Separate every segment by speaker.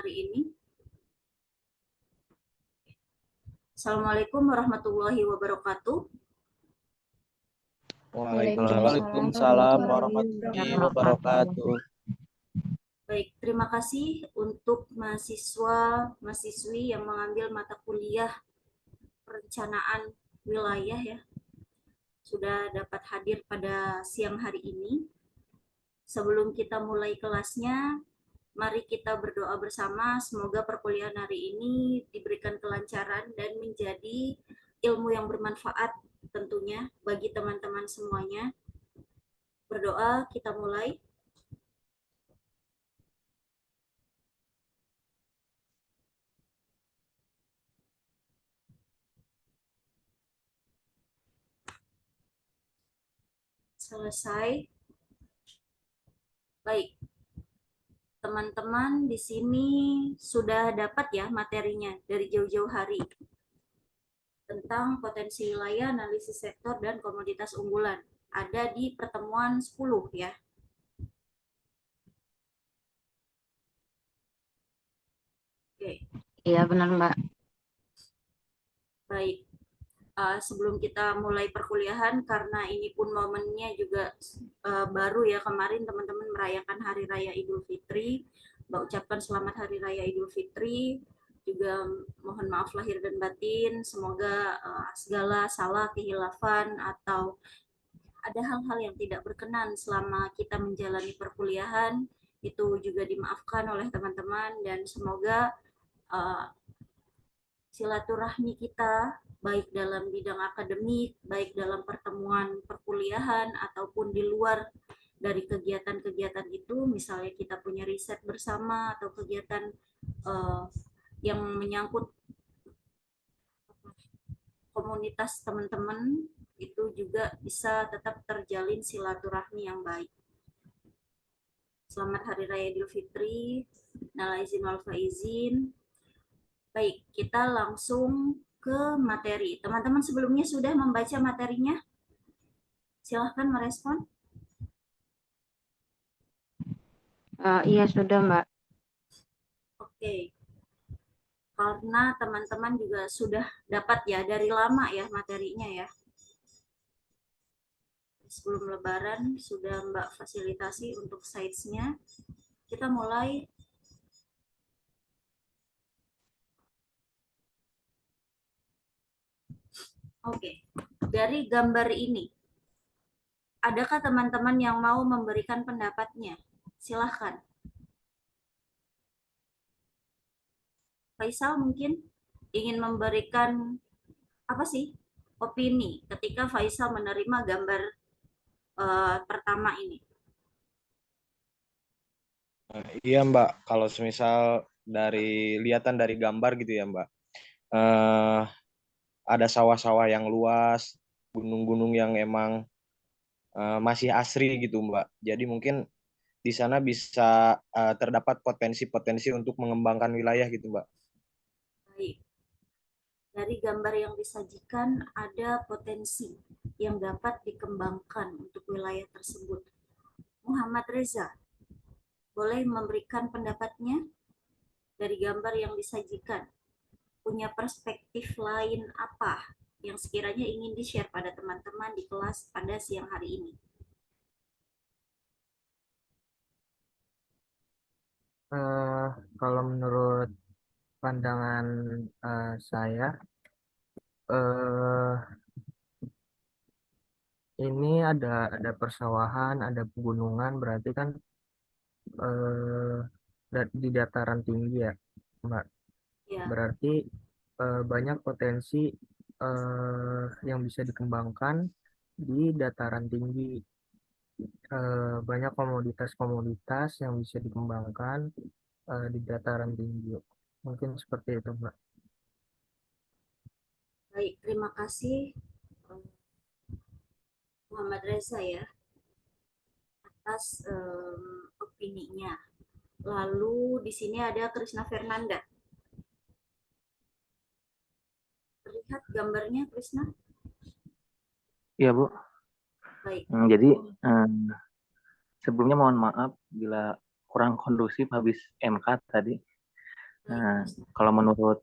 Speaker 1: hari ini. Assalamualaikum warahmatullahi wabarakatuh.
Speaker 2: Waalaikumsalam warahmatullahi wabarakatuh.
Speaker 1: Baik, terima kasih untuk mahasiswa-mahasiswi yang mengambil mata kuliah perencanaan wilayah ya. Sudah dapat hadir pada siang hari ini. Sebelum kita mulai kelasnya, mari kita berdoa bersama. Semoga perkuliahan hari ini diberikan kelancaran dan menjadi ilmu yang bermanfaat tentunya bagi teman-teman semuanya. Berdoa, kita mulai. Selesai. Baik. Teman-teman di sini sudah dapat ya materinya dari jauh-jauh hari tentang potensi wilayah, analisis sektor, dan komoditas unggulan. Ada di pertemuan 10 ya. Oke.
Speaker 3: Iya benar Mbak.
Speaker 1: Baik. Sebelum kita mulai perkuliahan, karena ini pun momennya juga baru ya, kemarin teman-teman merayakan Hari Raya Idul Fitri. Mbak ucapkan selamat Hari Raya Idul Fitri. Juga mohon maaf lahir dan batin. Semoga segala salah, kehilafan, atau ada hal-hal yang tidak berkenan selama kita menjalani perkuliahan, itu juga dimaafkan oleh teman-teman. Dan semoga uh, silaturahmi kita baik dalam bidang akademik, baik dalam pertemuan perkuliahan ataupun di luar dari kegiatan-kegiatan itu, misalnya kita punya riset bersama atau kegiatan yang menyangkut komunitas teman-teman, itu juga bisa tetap terjalin silaturahmi yang baik. Selamat Hari Raya Idul Fitri, minal aizin wal faizin. Baik, kita langsung ke materi. Teman-teman sebelumnya sudah membaca materinya? Silahkan merespon.
Speaker 3: Iya sudah Mbak.
Speaker 1: Oke. Karena teman-teman juga sudah dapat ya dari lama ya materinya ya. Sebelum Lebaran sudah Mbak fasilitasi untuk sites-nya. Kita mulai. Oke. Dari gambar ini, adakah teman-teman yang mau memberikan pendapatnya? Silahkan. Faisal mungkin ingin memberikan apa sih opini ketika Faisal menerima gambar pertama ini.
Speaker 2: Iya Mbak, kalau semisal dari lihatan dari gambar gitu ya Mbak, ada sawah-sawah yang luas, gunung-gunung yang emang masih asri gitu Mbak. Jadi mungkin di sana bisa terdapat potensi-potensi untuk mengembangkan wilayah gitu Mbak.
Speaker 1: Baik. Dari gambar yang disajikan ada potensi yang dapat dikembangkan untuk wilayah tersebut. Muhammad Reza, boleh memberikan pendapatnya dari gambar yang disajikan. Punya perspektif lain apa yang sekiranya ingin di-share pada teman-teman di kelas pada siang hari ini?
Speaker 4: Kalau menurut pandangan saya, uh, ini ada persawahan, ada pegunungan, berarti kan uh, di dataran tinggi ya, Mbak.
Speaker 1: Ya,
Speaker 4: Berarti banyak potensi yang bisa dikembangkan di dataran tinggi. Banyak komoditas-komoditas yang bisa dikembangkan di dataran tinggi. Mungkin seperti itu, Mbak.
Speaker 1: baik. Terima kasih Muhammad Reza ya atas opininya. Lalu di sini ada Krisna Fernanda. Terlihat gambarnya Krisna?
Speaker 5: Iya Bu.
Speaker 1: Baik.
Speaker 5: Jadi sebelumnya mohon maaf bila kurang kondusif habis MK tadi.
Speaker 1: Baik,
Speaker 5: Nah,
Speaker 1: Krisna.
Speaker 5: kalau menurut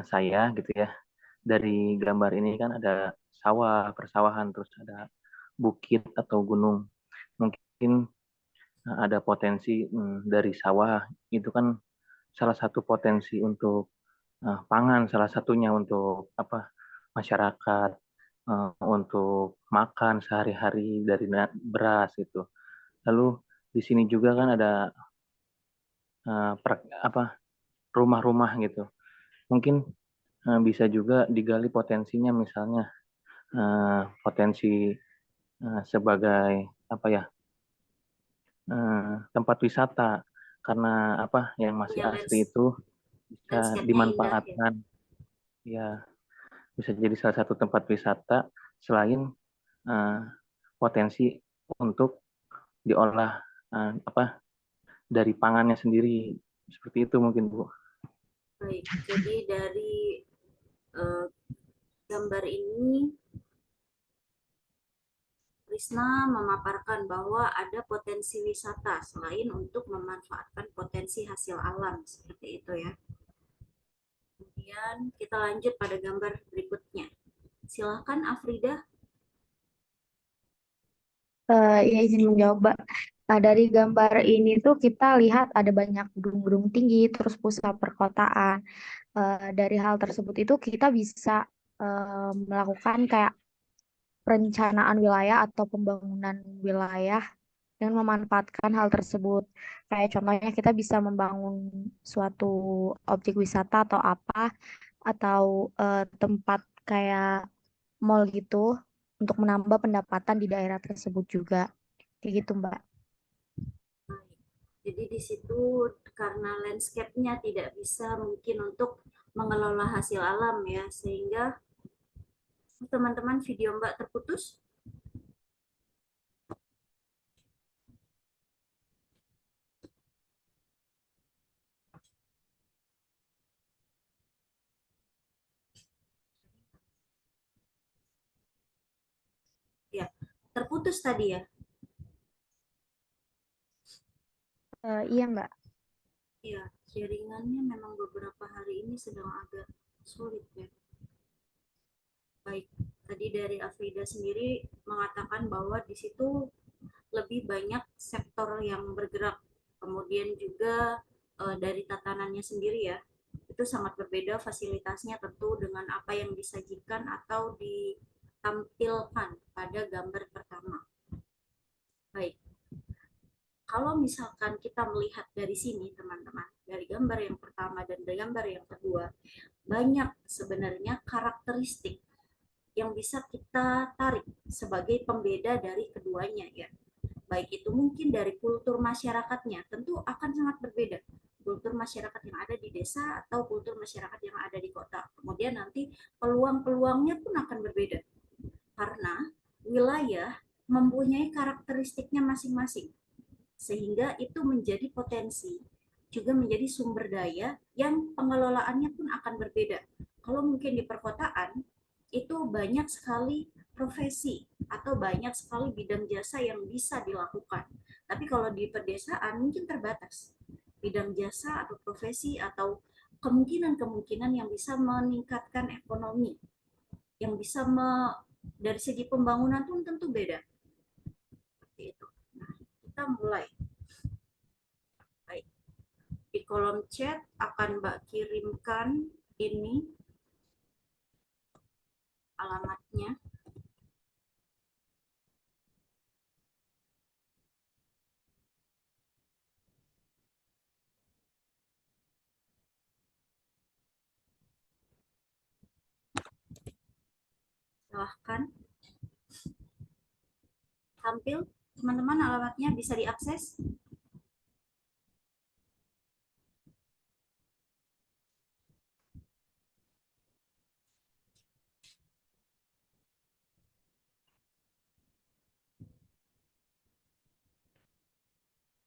Speaker 5: saya gitu ya, dari gambar ini kan ada sawah, persawahan, terus ada bukit atau gunung. Mungkin ada potensi dari sawah itu kan salah satu potensi untuk pangan, salah satunya untuk apa masyarakat untuk makan sehari-hari dari beras itu. Lalu di sini juga kan ada apa rumah-rumah gitu. Mungkin bisa juga digali potensinya, misalnya potensi sebagai apa ya tempat wisata, karena apa yang masih
Speaker 1: Ya,
Speaker 5: asri itu bisa
Speaker 1: landscape-nya indah ya.
Speaker 5: dimanfaatkan, ya bisa jadi salah satu tempat wisata selain eh, potensi untuk diolah apa dari pangannya sendiri, seperti itu mungkin Bu.
Speaker 1: Baik, jadi dari eh, gambar ini Krisna memaparkan bahwa ada potensi wisata selain untuk memanfaatkan potensi hasil alam seperti itu ya. Kemudian kita lanjut pada gambar berikutnya. Silakan Afrida.
Speaker 3: Ya izin menjawab, Mbak. Nah, dari gambar ini tuh kita lihat ada banyak gedung-gedung tinggi, terus pusat perkotaan. Dari hal tersebut itu kita bisa melakukan kayak perencanaan wilayah atau pembangunan wilayah dengan memanfaatkan hal tersebut. Kayak contohnya kita bisa membangun suatu objek wisata atau apa, atau tempat kayak mall gitu untuk menambah pendapatan di daerah tersebut juga. Kayak gitu, Mbak.
Speaker 1: Jadi di situ karena landscape-nya tidak bisa mungkin untuk mengelola hasil alam ya, sehingga teman-teman video Mbak terputus. Ya, terputus tadi ya.
Speaker 3: Iya, Mbak.
Speaker 1: Ya, jaringannya memang beberapa hari ini sedang agak sulit ya. Baik, tadi dari Afrida sendiri mengatakan bahwa di situ lebih banyak sektor yang bergerak. Kemudian juga dari tatanannya sendiri ya, itu sangat berbeda fasilitasnya tentu dengan apa yang disajikan atau ditampilkan pada gambar pertama. Baik, kalau misalkan kita melihat dari sini teman-teman, dari gambar yang pertama dan dari gambar yang kedua, banyak sebenarnya karakteristik yang bisa kita tarik sebagai pembeda dari keduanya ya. Baik itu mungkin dari kultur masyarakatnya, tentu akan sangat berbeda. Kultur masyarakat yang ada di desa atau kultur masyarakat yang ada di kota. Kemudian nanti peluang-peluangnya pun akan berbeda. Karena wilayah mempunyai karakteristiknya masing-masing. Sehingga itu menjadi potensi, juga menjadi sumber daya yang pengelolaannya pun akan berbeda. Kalau mungkin di perkotaan, itu banyak sekali profesi atau banyak sekali bidang jasa yang bisa dilakukan. Tapi kalau di pedesaan mungkin terbatas bidang jasa atau profesi atau kemungkinan-kemungkinan yang bisa meningkatkan ekonomi, yang bisa dari segi pembangunan pun tentu beda. Seperti itu. Nah, kita mulai. Baik. Di kolom chat akan Mbak kirimkan ini alamatnya. Silahkan tampil teman-teman, alamatnya bisa diakses.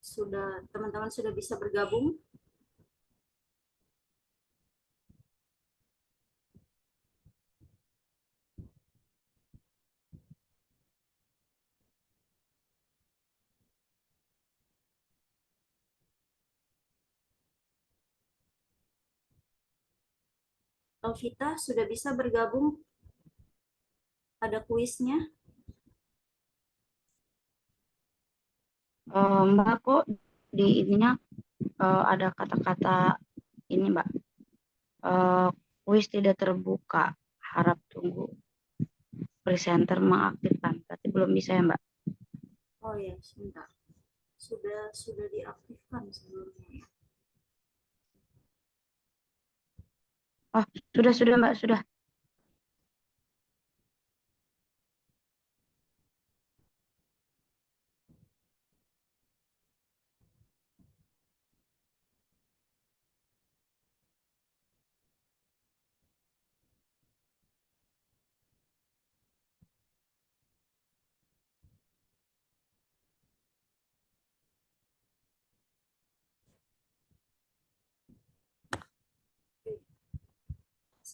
Speaker 1: Sudah, teman-teman sudah bisa bergabung. Alvita sudah bisa bergabung? Ada kuisnya?
Speaker 6: Mbak, kok di ininya ada kata-kata ini, Mbak. Kuis tidak terbuka. Harap tunggu presenter mengaktifkan. Berarti belum bisa ya, Mbak?
Speaker 1: Oh ya, sebentar. Sudah diaktifkan sebelumnya ya.
Speaker 6: Oh, sudah Mbak, sudah.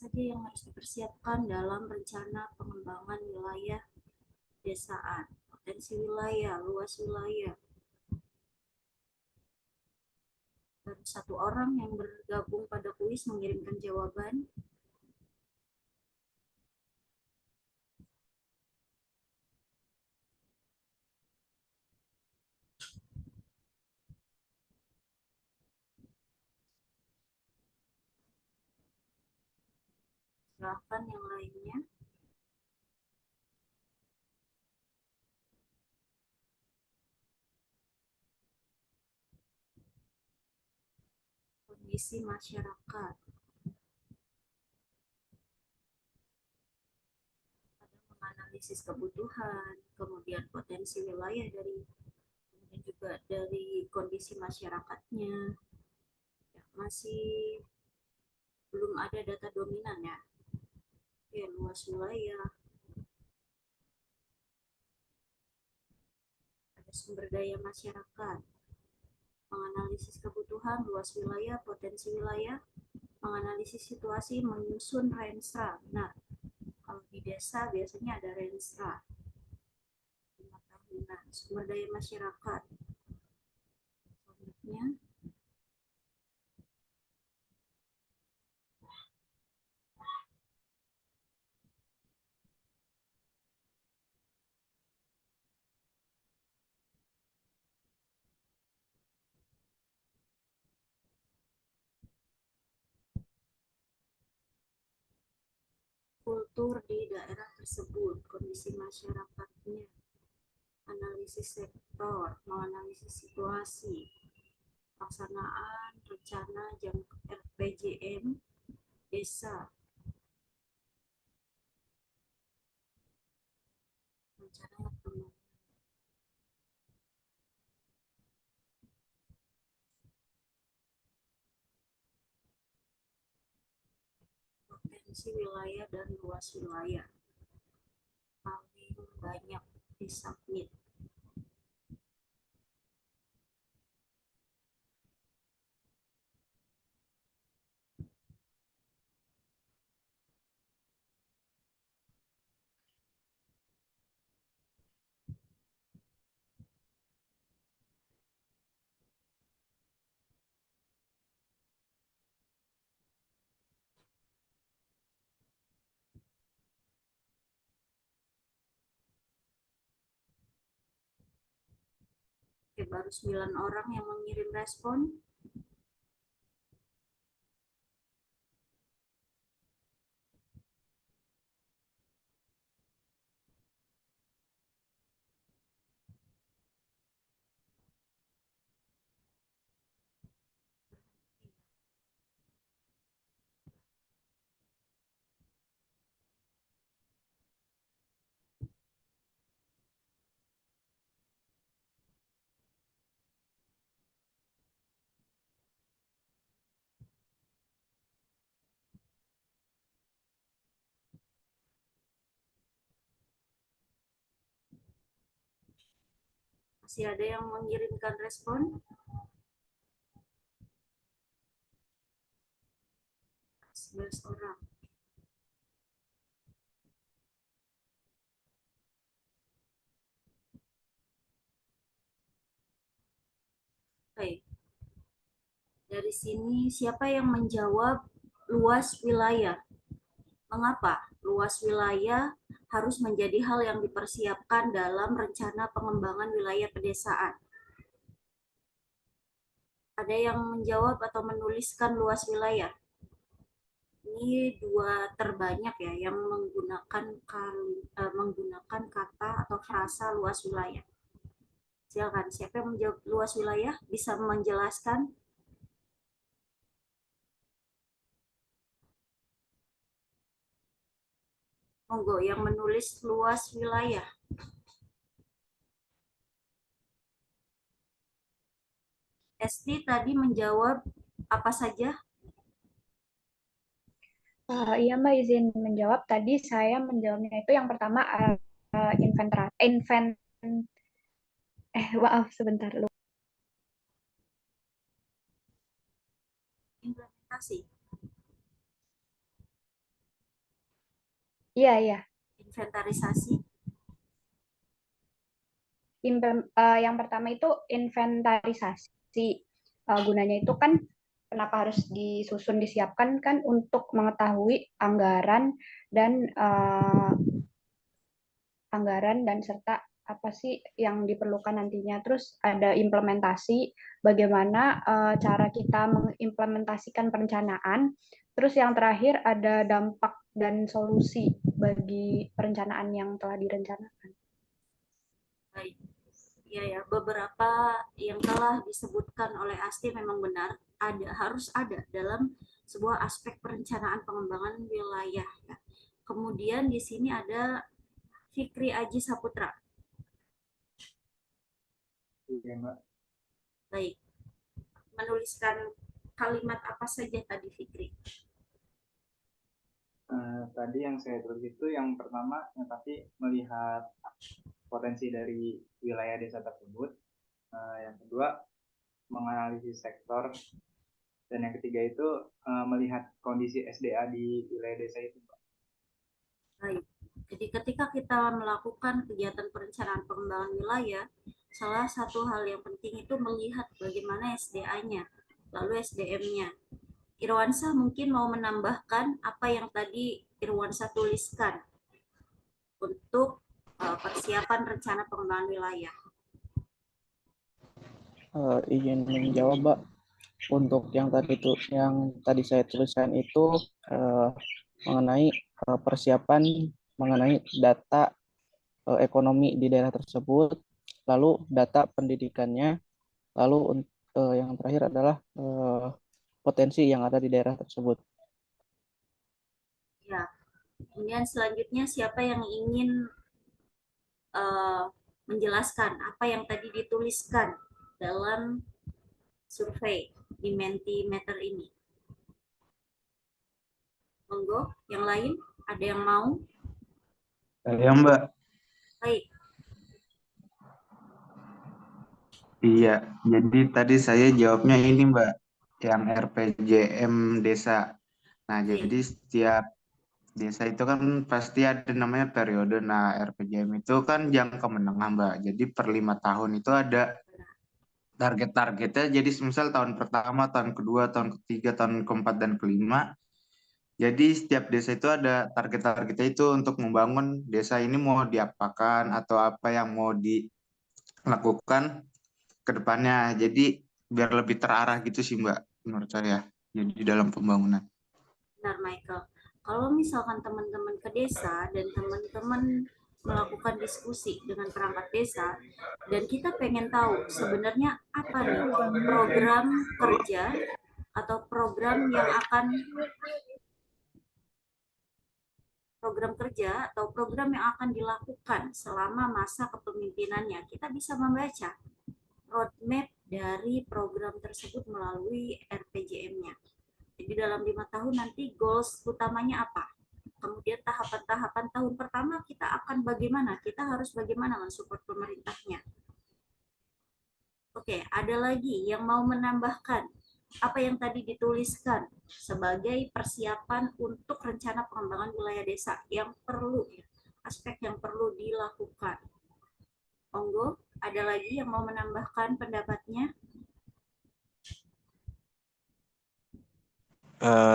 Speaker 1: Saja yang harus dipersiapkan dalam rencana pengembangan wilayah desaan, potensi wilayah, luas wilayah. Baru satu orang yang bergabung pada kuis mengirimkan jawaban. Silahkan yang lainnya. Kondisi masyarakat. Ada menganalisis kebutuhan, kemudian potensi wilayah kemudian juga dari kondisi masyarakatnya. Ya, masih belum ada data dominan ya. Ya, luas wilayah, ada sumber daya masyarakat, menganalisis kebutuhan, luas wilayah, potensi wilayah, menganalisis situasi, menyusun renstra. Nah, kalau di desa biasanya ada renstra 5 tahunan, sumber daya masyarakat. Selanjutnya, kultur di daerah tersebut, kondisi masyarakatnya, analisis sektor, menganalisis situasi, pelaksanaan rencana jangka RPJM desa, rencana potensi wilayah dan luas wilayah paling banyak disubmit. Oke, baru 9 orang yang mengirim respon. Masih ada yang mengirimkan respon? 11 orang. Oke. Dari sini siapa yang menjawab luas wilayah? Mengapa luas wilayah harus menjadi hal yang dipersiapkan dalam rencana pengembangan wilayah pedesaan? Ada yang menjawab atau menuliskan luas wilayah? Ini dua terbanyak ya yang menggunakan kata atau frasa luas wilayah. Silakan, siapa yang menjawab luas wilayah bisa menjelaskan? Monggo yang menulis luas wilayah. Esti tadi menjawab apa saja?
Speaker 3: Iya Mbak, izin menjawab. Tadi saya menjawabnya itu yang pertama maaf sebentar.
Speaker 1: Implementasi.
Speaker 3: Iya.
Speaker 1: Inventarisasi.
Speaker 3: Yang pertama itu inventarisasi. Gunanya itu kan kenapa harus disusun disiapkan kan untuk mengetahui anggaran dan serta apa sih yang diperlukan nantinya. Terus ada implementasi, bagaimana cara kita mengimplementasikan perencanaan. Terus yang terakhir ada dampak dan solusi bagi perencanaan yang telah direncanakan.
Speaker 1: Baik. Ya, beberapa yang telah disebutkan oleh Asti memang benar, harus ada dalam sebuah aspek perencanaan pengembangan wilayah. Ya. Kemudian di sini ada Fikri Aji Saputra.
Speaker 7: Iya, Mbak.
Speaker 1: Baik, menuliskan kalimat apa saja tadi Fikri?
Speaker 7: Tadi yang saya tulis itu yang pertama yang pasti melihat potensi dari wilayah desa tersebut. Yang kedua menganalisis sektor, dan yang ketiga itu melihat kondisi SDA di wilayah desa itu, Mbak.
Speaker 1: Baik, jadi ketika kita melakukan kegiatan perencanaan pengembangan wilayah, salah satu hal yang penting itu melihat bagaimana SDA-nya, lalu SDM-nya. Irwansyah mungkin mau menambahkan apa yang tadi Irwansyah tuliskan untuk persiapan rencana pengembangan wilayah.
Speaker 8: Izin menjawab, Mbak. Untuk yang tadi saya tuliskan itu mengenai persiapan mengenai data ekonomi di daerah tersebut, lalu data pendidikannya, lalu yang terakhir adalah potensi yang ada di daerah tersebut.
Speaker 1: Ya, kemudian selanjutnya siapa yang ingin menjelaskan apa yang tadi dituliskan dalam survei di Mentimeter ini? Monggo, yang lain ada yang mau?
Speaker 7: Saya, Mbak.
Speaker 1: Baik.
Speaker 7: Iya, jadi tadi saya jawabnya ini, Mbak, yang RPJM desa. Nah, jadi setiap desa itu kan pasti ada namanya periode. Nah, RPJM itu kan jangka menengah, Mbak. Jadi per 5 tahun itu ada target-targetnya. Jadi misal tahun pertama, tahun kedua, tahun ketiga, tahun keempat, dan kelima. Jadi setiap desa itu ada target-targetnya itu untuk membangun desa ini mau diapakan atau apa yang mau dilakukan ke depannya. Jadi biar lebih terarah gitu sih, Mbak, menurut saya. Jadi dalam pembangunan.
Speaker 1: Benar, Michael. Kalau misalkan teman-teman ke desa dan teman-teman melakukan diskusi dengan perangkat desa dan kita pengen tahu sebenarnya apa nih program kerja atau program yang akan dilakukan selama masa kepemimpinannya, kita bisa membaca roadmap dari program tersebut melalui RPJM-nya. Jadi dalam 5 tahun nanti goals utamanya apa? Kemudian tahapan-tahapan tahun pertama kita akan bagaimana? Kita harus bagaimana mensupport pemerintahnya? Oke, ada lagi yang mau menambahkan apa yang tadi dituliskan sebagai persiapan untuk rencana pengembangan wilayah desa yang perlu, aspek yang perlu dilakukan. Monggo, ada lagi yang mau menambahkan pendapatnya?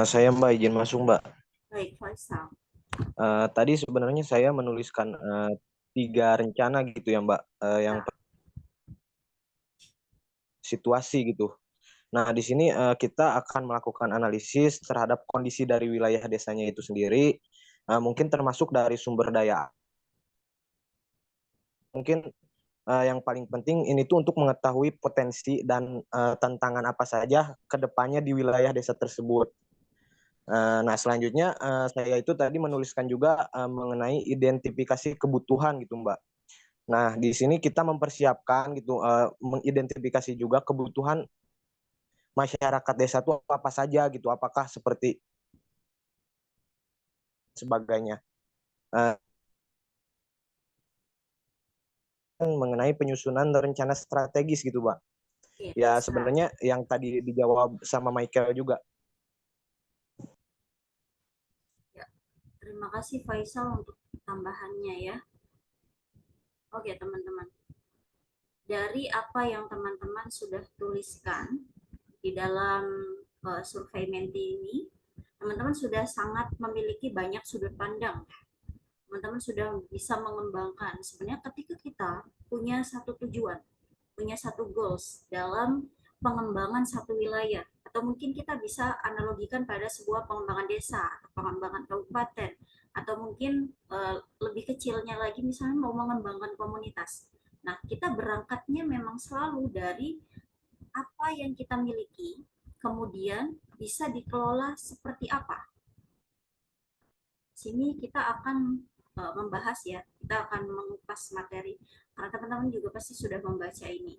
Speaker 2: Saya Mbak izin masuk, Mbak.
Speaker 1: Baik, Faisal.
Speaker 2: Tadi sebenarnya saya menuliskan 3 rencana gitu ya Mbak, yang situasi gitu. Nah, di sini kita akan melakukan analisis terhadap kondisi dari wilayah desanya itu sendiri, mungkin termasuk dari sumber daya. Mungkin yang paling penting ini tuh untuk mengetahui potensi dan tantangan apa saja ke depannya di wilayah desa tersebut. Nah, selanjutnya saya itu tadi menuliskan juga mengenai identifikasi kebutuhan gitu, Mbak. Nah, di sini kita mempersiapkan gitu, mengidentifikasi juga kebutuhan masyarakat desa itu apa saja gitu, apakah seperti sebagainya. Mengenai penyusunan rencana strategis gitu, Mbak.
Speaker 1: Oke,
Speaker 2: Ya,
Speaker 1: bisa.
Speaker 2: sebenarnya yang tadi dijawab sama Michael juga.
Speaker 1: Ya, terima kasih Faisal untuk tambahannya ya. Oke, teman-teman. Dari apa yang teman-teman sudah tuliskan di dalam survei Menti ini, teman-teman sudah sangat memiliki banyak sudut pandang. Teman-teman sudah bisa mengembangkan. Sebenarnya ketika kita punya satu tujuan, punya satu goals dalam pengembangan satu wilayah, atau mungkin kita bisa analogikan pada sebuah pengembangan desa atau pengembangan kabupaten, atau mungkin lebih kecilnya lagi misalnya mau mengembangkan komunitas. Nah, kita berangkatnya memang selalu dari apa yang kita miliki, kemudian bisa dikelola seperti apa. Sini kita akan membahas ya, kita akan mengupas materi, karena teman-teman juga pasti sudah membaca ini.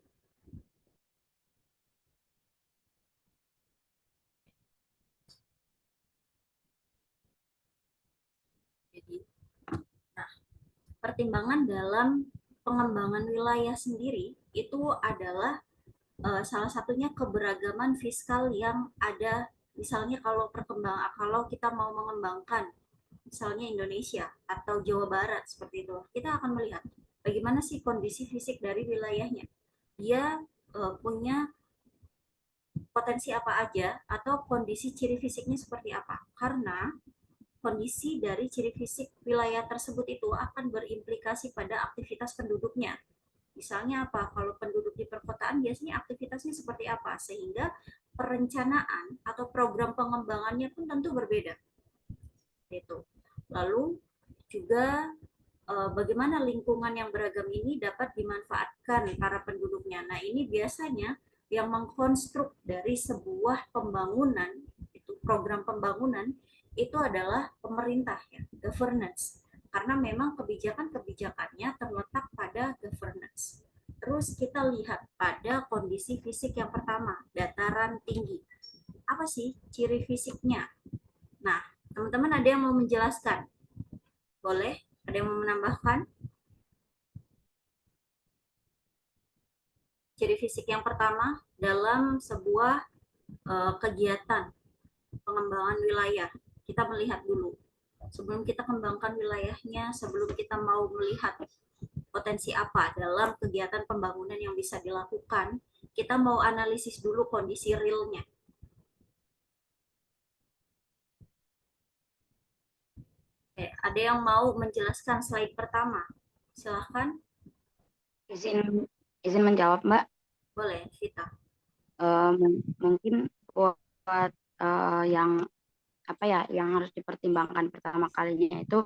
Speaker 1: Jadi, nah, pertimbangan dalam pengembangan wilayah sendiri itu adalah salah satunya keberagaman fiskal yang ada. Misalnya kalau kita mau mengembangkan misalnya Indonesia atau Jawa Barat seperti itu, kita akan melihat bagaimana sih kondisi fisik dari wilayahnya. Dia punya potensi apa aja atau kondisi ciri fisiknya seperti apa. Karena kondisi dari ciri fisik wilayah tersebut itu akan berimplikasi pada aktivitas penduduknya. Misalnya apa? Kalau penduduk di perkotaan biasanya aktivitasnya seperti apa? Sehingga perencanaan atau program pengembangannya pun tentu berbeda. Itu. Lalu juga bagaimana lingkungan yang beragam ini dapat dimanfaatkan para penduduknya. Nah, ini biasanya yang mengkonstruk dari sebuah pembangunan, itu program pembangunan, itu adalah pemerintah ya, governance. Karena memang kebijakan-kebijakannya terletak pada governance. Terus kita lihat pada kondisi fisik yang pertama, dataran tinggi. Apa sih ciri fisiknya? Nah, teman-teman ada yang mau menjelaskan? Boleh? Ada yang mau menambahkan? Ciri fisik yang pertama dalam sebuah kegiatan pengembangan wilayah. Kita melihat dulu. Sebelum kita kembangkan wilayahnya, sebelum kita mau melihat potensi apa dalam kegiatan pembangunan yang bisa dilakukan, kita mau analisis dulu kondisi realnya. Oke, ada yang mau menjelaskan slide pertama? Silahkan.
Speaker 6: Izin menjawab, Mbak.
Speaker 1: Boleh, Vita.
Speaker 6: Mungkin buat yang apa ya, yang harus dipertimbangkan pertama kalinya itu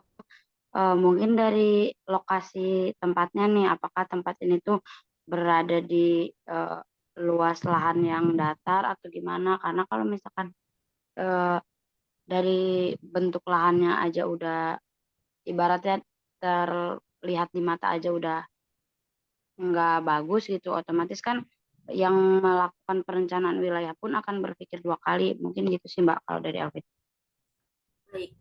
Speaker 6: mungkin dari lokasi tempatnya nih, apakah tempat ini tuh berada di luas lahan yang datar atau gimana? Karena kalau misalkan dari bentuk lahannya aja udah ibaratnya terlihat di mata aja udah nggak bagus gitu, otomatis kan yang melakukan perencanaan wilayah pun akan berpikir 2 kali. Mungkin gitu sih Mbak kalau dari Alvin.
Speaker 1: Baik.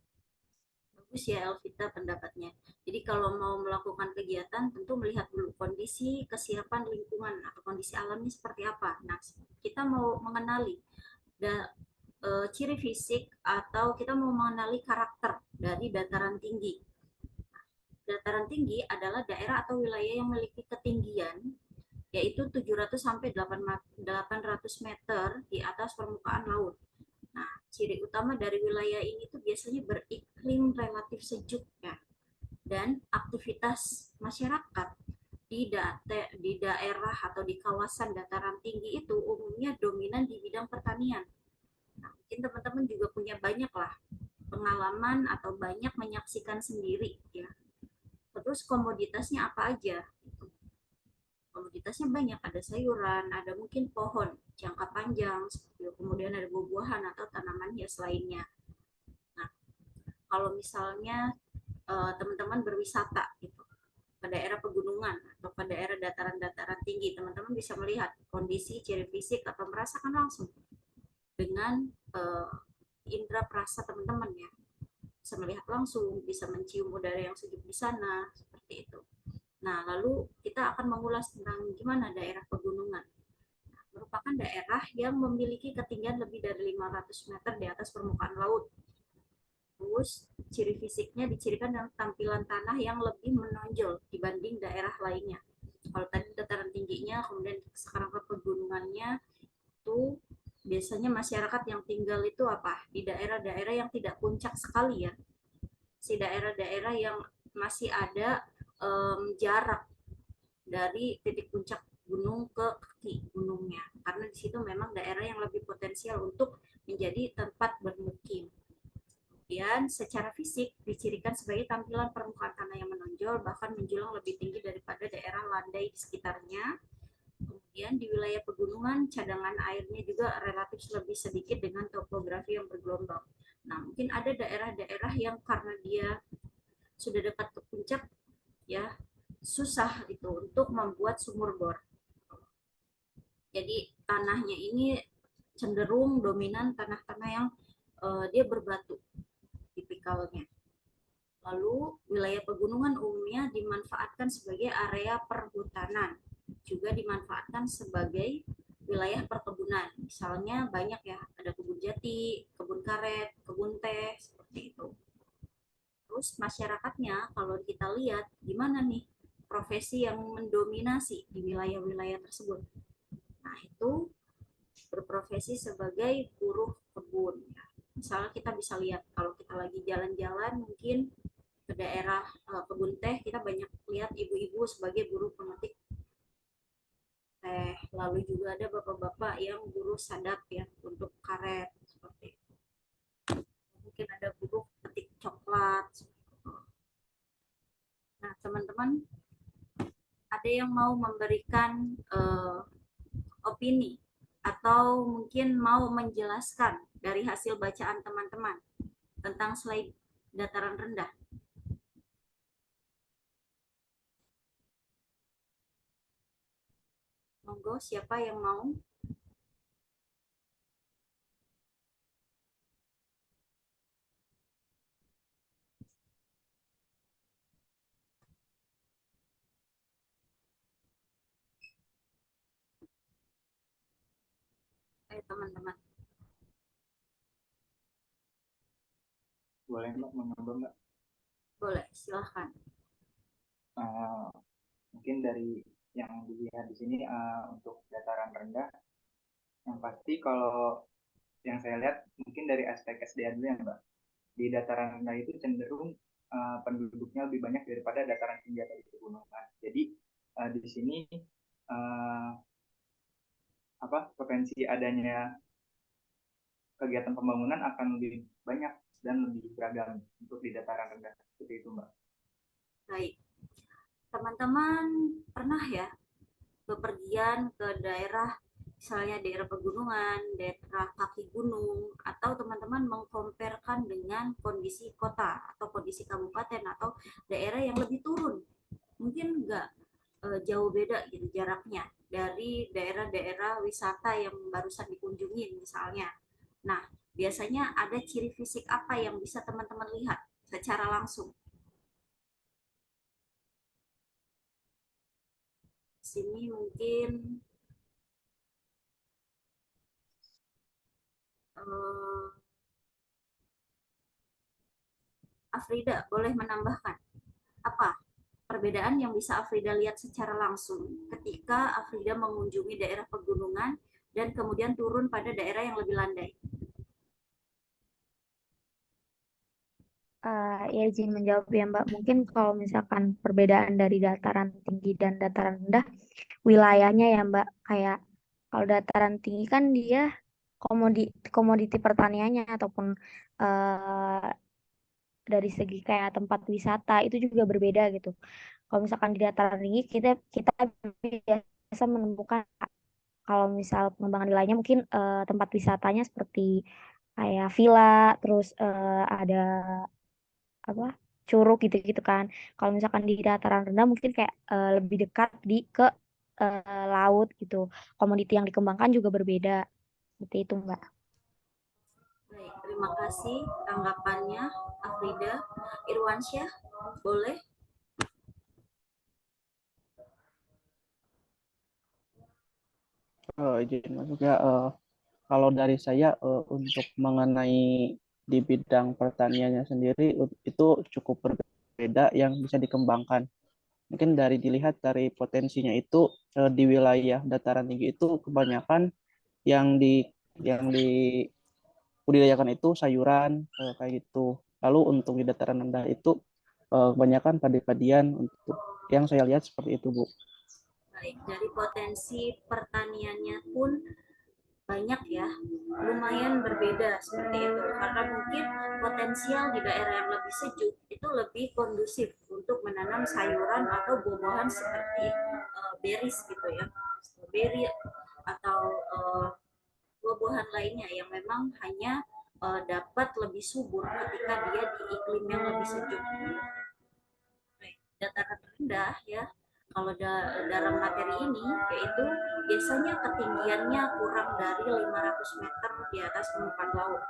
Speaker 1: Bagus ya Elvita pendapatnya. Jadi kalau mau melakukan kegiatan tentu melihat dulu kondisi kesiapan lingkungan atau kondisi alamnya seperti apa. Nah, kita mau mengenali ciri fisik atau kita mau mengenali karakter dari dataran tinggi. Dataran tinggi adalah daerah atau wilayah yang memiliki ketinggian yaitu 700 sampai 800 meter di atas permukaan laut. Nah, ciri utama dari wilayah ini tuh biasanya beriklim relatif sejuk ya, dan aktivitas masyarakat di daerah atau di kawasan dataran tinggi itu umumnya dominan di bidang pertanian. Nah, mungkin teman-teman juga punya banyak lah pengalaman atau banyak menyaksikan sendiri ya. Terus komoditasnya apa aja? Komoditasnya banyak, ada sayuran, ada mungkin pohon jangka panjang, kemudian ada buah-buahan atau tanaman hias lainnya. Nah, kalau misalnya teman-teman berwisata gitu ke daerah pegunungan atau ke daerah dataran-dataran tinggi, teman-teman bisa melihat kondisi ciri fisik atau merasakan langsung dengan indera perasa teman-teman ya. Bisa melihat langsung, bisa mencium udara yang sejuk di sana, seperti itu. Nah, lalu kita akan mengulas tentang gimana daerah pegunungan. Nah, merupakan daerah yang memiliki ketinggian lebih dari 500 meter di atas permukaan laut. Terus, ciri fisiknya dicirikan dengan tampilan tanah yang lebih menonjol dibanding daerah lainnya. Kalau tadi dataran tingginya, kemudian sekarang ke pegunungannya, itu biasanya masyarakat yang tinggal itu apa? Di daerah-daerah yang tidak puncak sekali ya. Si daerah-daerah yang masih ada jarak dari titik puncak gunung ke kaki gunungnya, karena di situ memang daerah yang lebih potensial untuk menjadi tempat bermukim. Kemudian secara fisik dicirikan sebagai tampilan permukaan tanah yang menonjol bahkan menjulang lebih tinggi daripada daerah landai di sekitarnya. Kemudian di wilayah pegunungan cadangan airnya juga relatif lebih sedikit dengan topografi yang bergelombang. Nah, mungkin ada daerah-daerah yang karena dia sudah dekat ke puncak ya, susah itu untuk membuat sumur bor. Jadi tanahnya ini cenderung dominan tanah-tanah yang dia berbatu tipikalnya. Lalu wilayah pegunungan umumnya dimanfaatkan sebagai area perhutanan, juga dimanfaatkan sebagai wilayah perkebunan. Misalnya banyak ya, ada kebun jati, kebun karet, kebun teh, seperti itu. Terus masyarakatnya kalau kita lihat gimana nih profesi yang mendominasi di wilayah-wilayah tersebut. Nah, itu berprofesi sebagai buruh kebun. Misalnya kita bisa lihat kalau kita lagi jalan-jalan mungkin ke daerah kebun teh, kita banyak lihat ibu-ibu sebagai buruh pemetik teh. Lalu juga ada bapak-bapak yang buruh sadap ya untuk karet seperti itu. Mungkin ada buruh petik coklat. Nah, teman-teman, ada yang mau memberikan opini atau mungkin mau menjelaskan dari hasil bacaan teman-teman tentang slide dataran rendah? Monggo, siapa yang mau? Ayo teman-teman.
Speaker 9: Boleh Mbak, menambah Mbak?
Speaker 1: Boleh, silahkan.
Speaker 9: Mungkin dari yang dilihat di sini untuk dataran rendah, yang pasti kalau yang saya lihat mungkin dari aspek SDA dulu ya Mbak. Di dataran rendah itu cenderung penduduknya lebih banyak daripada dataran tinggi atau pegunungan. Jadi di sini potensi adanya kegiatan pembangunan akan lebih banyak dan lebih beragam untuk di dataran rendah. Seperti itu Mbak.
Speaker 1: Baik. Teman-teman pernah ya bepergian ke daerah, misalnya daerah pegunungan, daerah kaki gunung, atau teman-teman mengkomparkan dengan kondisi kota atau kondisi kabupaten atau daerah yang lebih turun, mungkin nggak jauh beda gitu jaraknya dari daerah-daerah wisata yang barusan dikunjungi misalnya. Nah, biasanya ada ciri fisik apa yang bisa teman-teman lihat secara langsung? Sini mungkin Afrida boleh menambahkan apa perbedaan yang bisa Afrida lihat secara langsung ketika Afrida mengunjungi daerah pegunungan dan kemudian turun pada daerah yang lebih landai?
Speaker 3: Ya izin menjawab ya Mbak. Mungkin kalau misalkan perbedaan dari dataran tinggi dan dataran rendah, wilayahnya ya Mbak. Kayak kalau dataran tinggi kan dia komoditi pertaniannya ataupun eh, dari segi kayak tempat wisata itu juga berbeda gitu. Kalau misalkan di dataran tinggi kita biasa menemukan kalau misal pengembangan wilayahnya mungkin tempat wisatanya seperti kayak villa, terus ada apa curug gitu-gitu kan. Kalau misalkan di dataran rendah mungkin kayak lebih dekat ke laut gitu. Komoditi yang dikembangkan juga berbeda. Seperti itu, Mbak.
Speaker 1: Baik, terima kasih tanggapannya Afrida. Irwansyah, boleh?
Speaker 8: Izin masuk ya. Kalau dari saya untuk mengenai di bidang pertaniannya sendiri itu cukup berbeda yang bisa dikembangkan. Mungkin dilihat dari potensinya itu di wilayah dataran tinggi itu kebanyakan yang di budidayakan itu sayuran kayak gitu. Lalu untuk di dataran rendah itu kebanyakan padi-padian untuk yang saya lihat seperti itu, Bu.
Speaker 1: Baik, dari potensi pertaniannya pun banyak ya, lumayan berbeda seperti itu. Karena mungkin potensial di daerah yang lebih sejuk itu lebih kondusif untuk menanam sayuran atau buah-buahan seperti berries gitu ya, strawberry atau buah-buahan lainnya yang memang hanya dapat lebih subur ketika dia di iklim yang lebih sejuk. Dataran rendah ya, kalau dalam materi ini yaitu biasanya ketinggiannya kurang dari 500 meter di atas permukaan laut.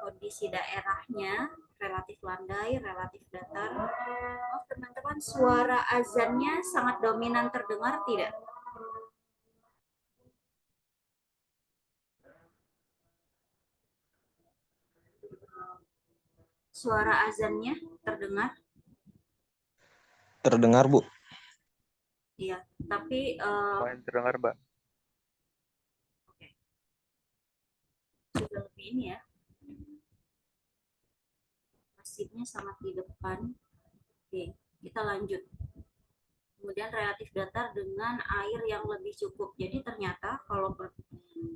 Speaker 1: Kondisi daerahnya relatif landai, relatif datar. Oh, teman-teman, suara azannya sangat dominan terdengar tidak? Suara azannya terdengar?
Speaker 2: Terdengar, Bu.
Speaker 1: Iya, tapi
Speaker 10: Lumayan terdengar, Mbak.
Speaker 1: oke, sudah lebih ini ya. Masjidnya sangat di depan. Oke, kita lanjut. Kemudian relatif datar dengan air yang lebih cukup. Jadi ternyata kalau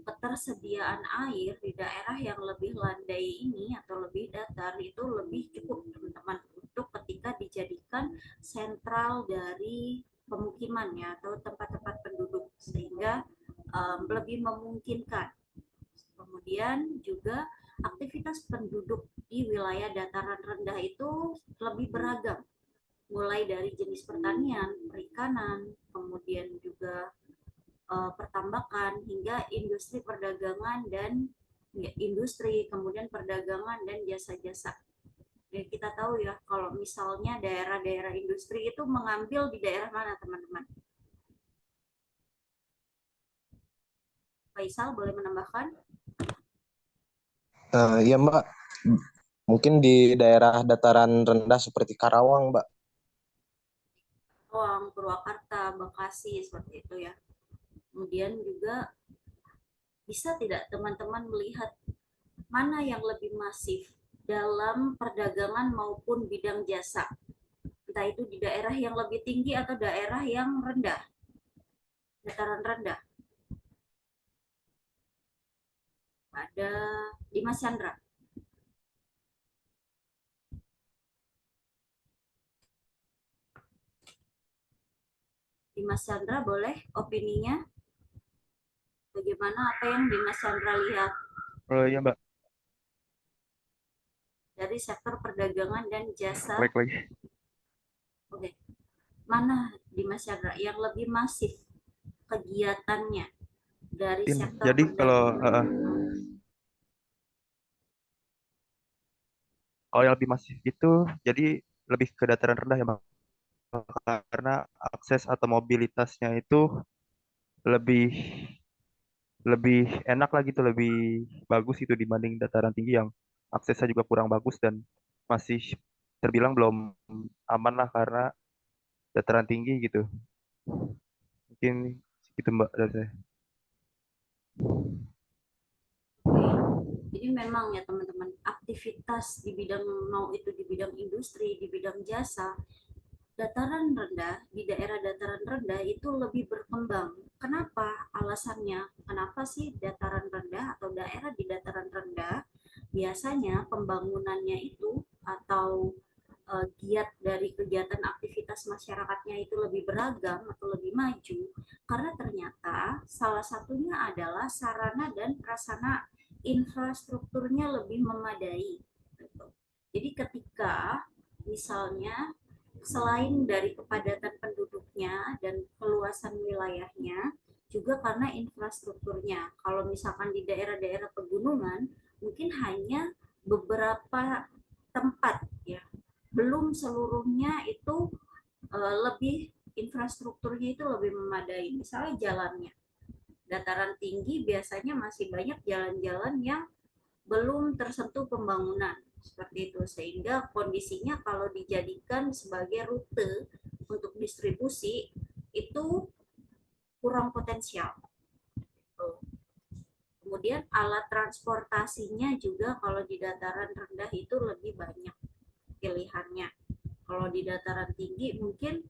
Speaker 1: ketersediaan air di daerah yang lebih landai ini atau lebih datar itu lebih cukup teman-teman untuk ketika dijadikan sentral dari pemukiman ya atau tempat-tempat penduduk sehingga lebih memungkinkan. Kemudian juga aktivitas penduduk di wilayah dataran rendah itu lebih beragam, mulai dari jenis pertanian, perikanan, kemudian juga pertambakan hingga industri perdagangan dan industri, kemudian perdagangan dan jasa-jasa. Ya, kita tahu ya kalau misalnya daerah-daerah industri itu mengambil di daerah mana teman-teman? Faisal boleh menambahkan?
Speaker 2: Iya, Mbak. Mungkin di daerah dataran rendah seperti Karawang, Mbak.
Speaker 1: Karawang, Purwakarta, Bekasi seperti itu ya. Kemudian juga bisa tidak teman-teman melihat mana yang lebih masif dalam perdagangan maupun bidang jasa? Entah itu di daerah yang lebih tinggi atau daerah yang rendah, dataran rendah. Ada Dimas Chandra. Dimas Chandra boleh opininya? Bagaimana apa yang Dimas Chandra lihat?
Speaker 10: Oh iya, Mbak.
Speaker 1: Dari sektor perdagangan dan jasa.
Speaker 10: Baik lagi.
Speaker 1: Oke. Mana Dimas Chandra yang lebih masif kegiatannya dari sektor
Speaker 10: Jadi kalau yang lebih masif itu jadi lebih ke dataran rendah ya, Bang. Karena akses atau mobilitasnya itu lebih lebih enak lah gitu, lebih bagus itu dibanding dataran tinggi yang aksesnya juga kurang bagus dan masih terbilang belum aman lah karena dataran tinggi gitu. Mungkin segitu Mbak dari saya.
Speaker 1: Jadi memang ya teman-teman, aktivitas di bidang, mau itu di bidang industri, di bidang jasa, dataran rendah, di daerah dataran rendah itu lebih berkembang. Kenapa? Alasannya, kenapa sih dataran rendah atau daerah di dataran rendah biasanya pembangunannya itu atau giat dari kegiatan aktivitas masyarakatnya itu lebih beragam atau lebih maju, karena ternyata salah satunya adalah sarana dan prasarana infrastrukturnya lebih memadai. Jadi ketika misalnya selain dari kepadatan penduduknya dan keluasan wilayahnya, juga karena infrastrukturnya. Kalau misalkan di daerah-daerah pegunungan, mungkin hanya beberapa tempat ya, belum seluruhnya itu lebih infrastrukturnya itu lebih memadai. Misalnya jalannya, dataran tinggi biasanya masih banyak jalan-jalan yang belum tersentuh pembangunan seperti itu, sehingga kondisinya kalau dijadikan sebagai rute untuk distribusi itu kurang potensial. Kemudian alat transportasinya juga kalau di dataran rendah itu lebih banyak pilihannya. Kalau di dataran tinggi mungkin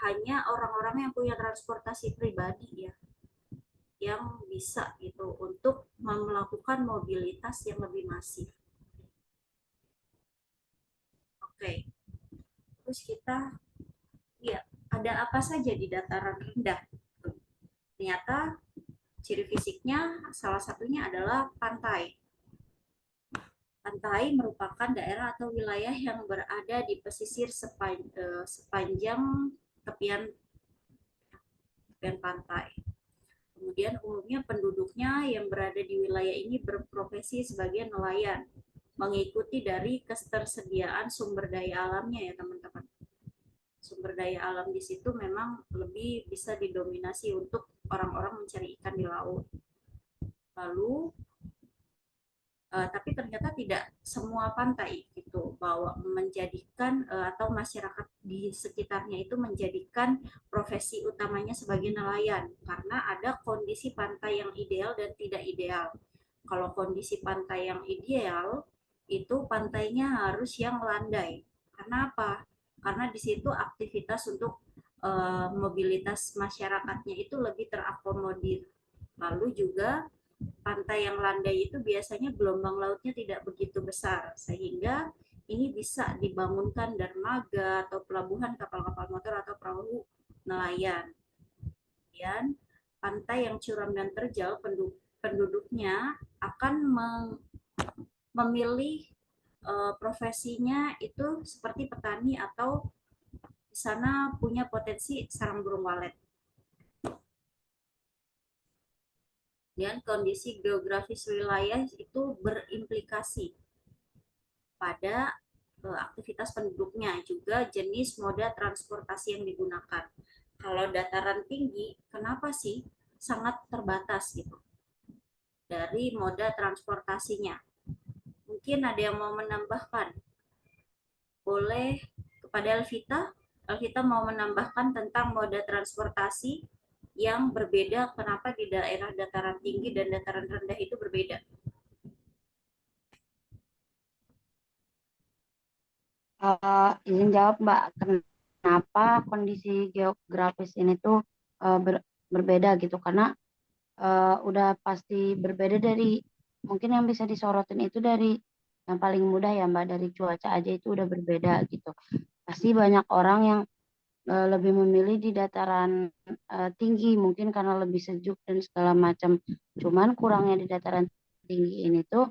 Speaker 1: hanya orang-orang yang punya transportasi pribadi ya, yang bisa gitu untuk melakukan mobilitas yang lebih masif. Oke, terus kita, ya, ada apa saja di dataran rendah? Ternyata ciri fisiknya salah satunya adalah pantai. Pantai merupakan daerah atau wilayah yang berada di pesisir sepanjang tepian pantai. Kemudian umumnya penduduknya yang berada di wilayah ini berprofesi sebagai nelayan, mengikuti dari ketersediaan sumber daya alamnya ya teman-teman. Sumber daya alam di situ memang lebih bisa didominasi untuk orang-orang mencari ikan di laut. Lalu tapi ternyata tidak semua pantai itu bahwa menjadikan atau masyarakat di sekitarnya itu menjadikan profesi utamanya sebagai nelayan, karena ada kondisi pantai yang ideal dan tidak ideal. Kalau kondisi pantai yang ideal itu pantainya harus yang landai. Karena apa? Karena di situ aktivitas untuk mobilitas masyarakatnya itu lebih terakomodir. Lalu juga pantai yang landai itu biasanya gelombang lautnya tidak begitu besar, sehingga ini bisa dibangunkan dermaga atau pelabuhan kapal-kapal motor atau perahu nelayan. Kemudian pantai yang curam dan terjal, penduduknya akan memilih profesinya itu seperti petani atau di sana punya potensi sarang burung walet. Dan kondisi geografis wilayah itu berimplikasi pada aktivitas penduduknya, juga jenis moda transportasi yang digunakan. Kalau dataran tinggi, kenapa sih sangat terbatas gitu dari moda transportasinya? Mungkin ada yang mau menambahkan? Boleh kepada Elvita. Elvita mau menambahkan tentang moda transportasi yang berbeda, kenapa di daerah dataran tinggi dan dataran rendah itu berbeda?
Speaker 6: Izin jawab Mbak, kenapa kondisi geografis ini tuh berbeda gitu? Karena udah pasti berbeda dari, mungkin yang bisa disorotin itu dari yang paling mudah ya Mbak, dari cuaca aja itu udah berbeda gitu. Pasti banyak orang yang lebih memilih di dataran tinggi, mungkin karena lebih sejuk dan segala macam. Cuman kurangnya di dataran tinggi ini tuh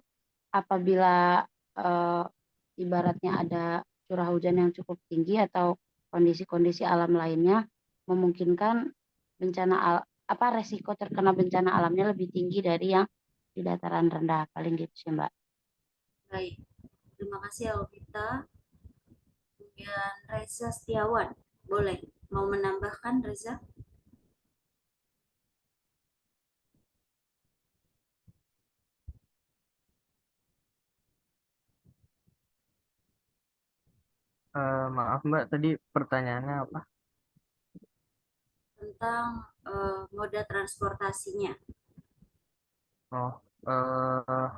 Speaker 6: apabila ibaratnya ada curah hujan yang cukup tinggi atau kondisi-kondisi alam lainnya, memungkinkan bencana resiko terkena bencana alamnya lebih tinggi dari yang di dataran rendah. Paling gitu sih Mbak.
Speaker 1: Baik, terima kasih Alvita. Kemudian Reza Setiawan, boleh mau menambahkan Reza?
Speaker 4: Maaf Mbak, tadi pertanyaannya apa?
Speaker 1: Tentang moda transportasinya.
Speaker 4: Oh, Eh,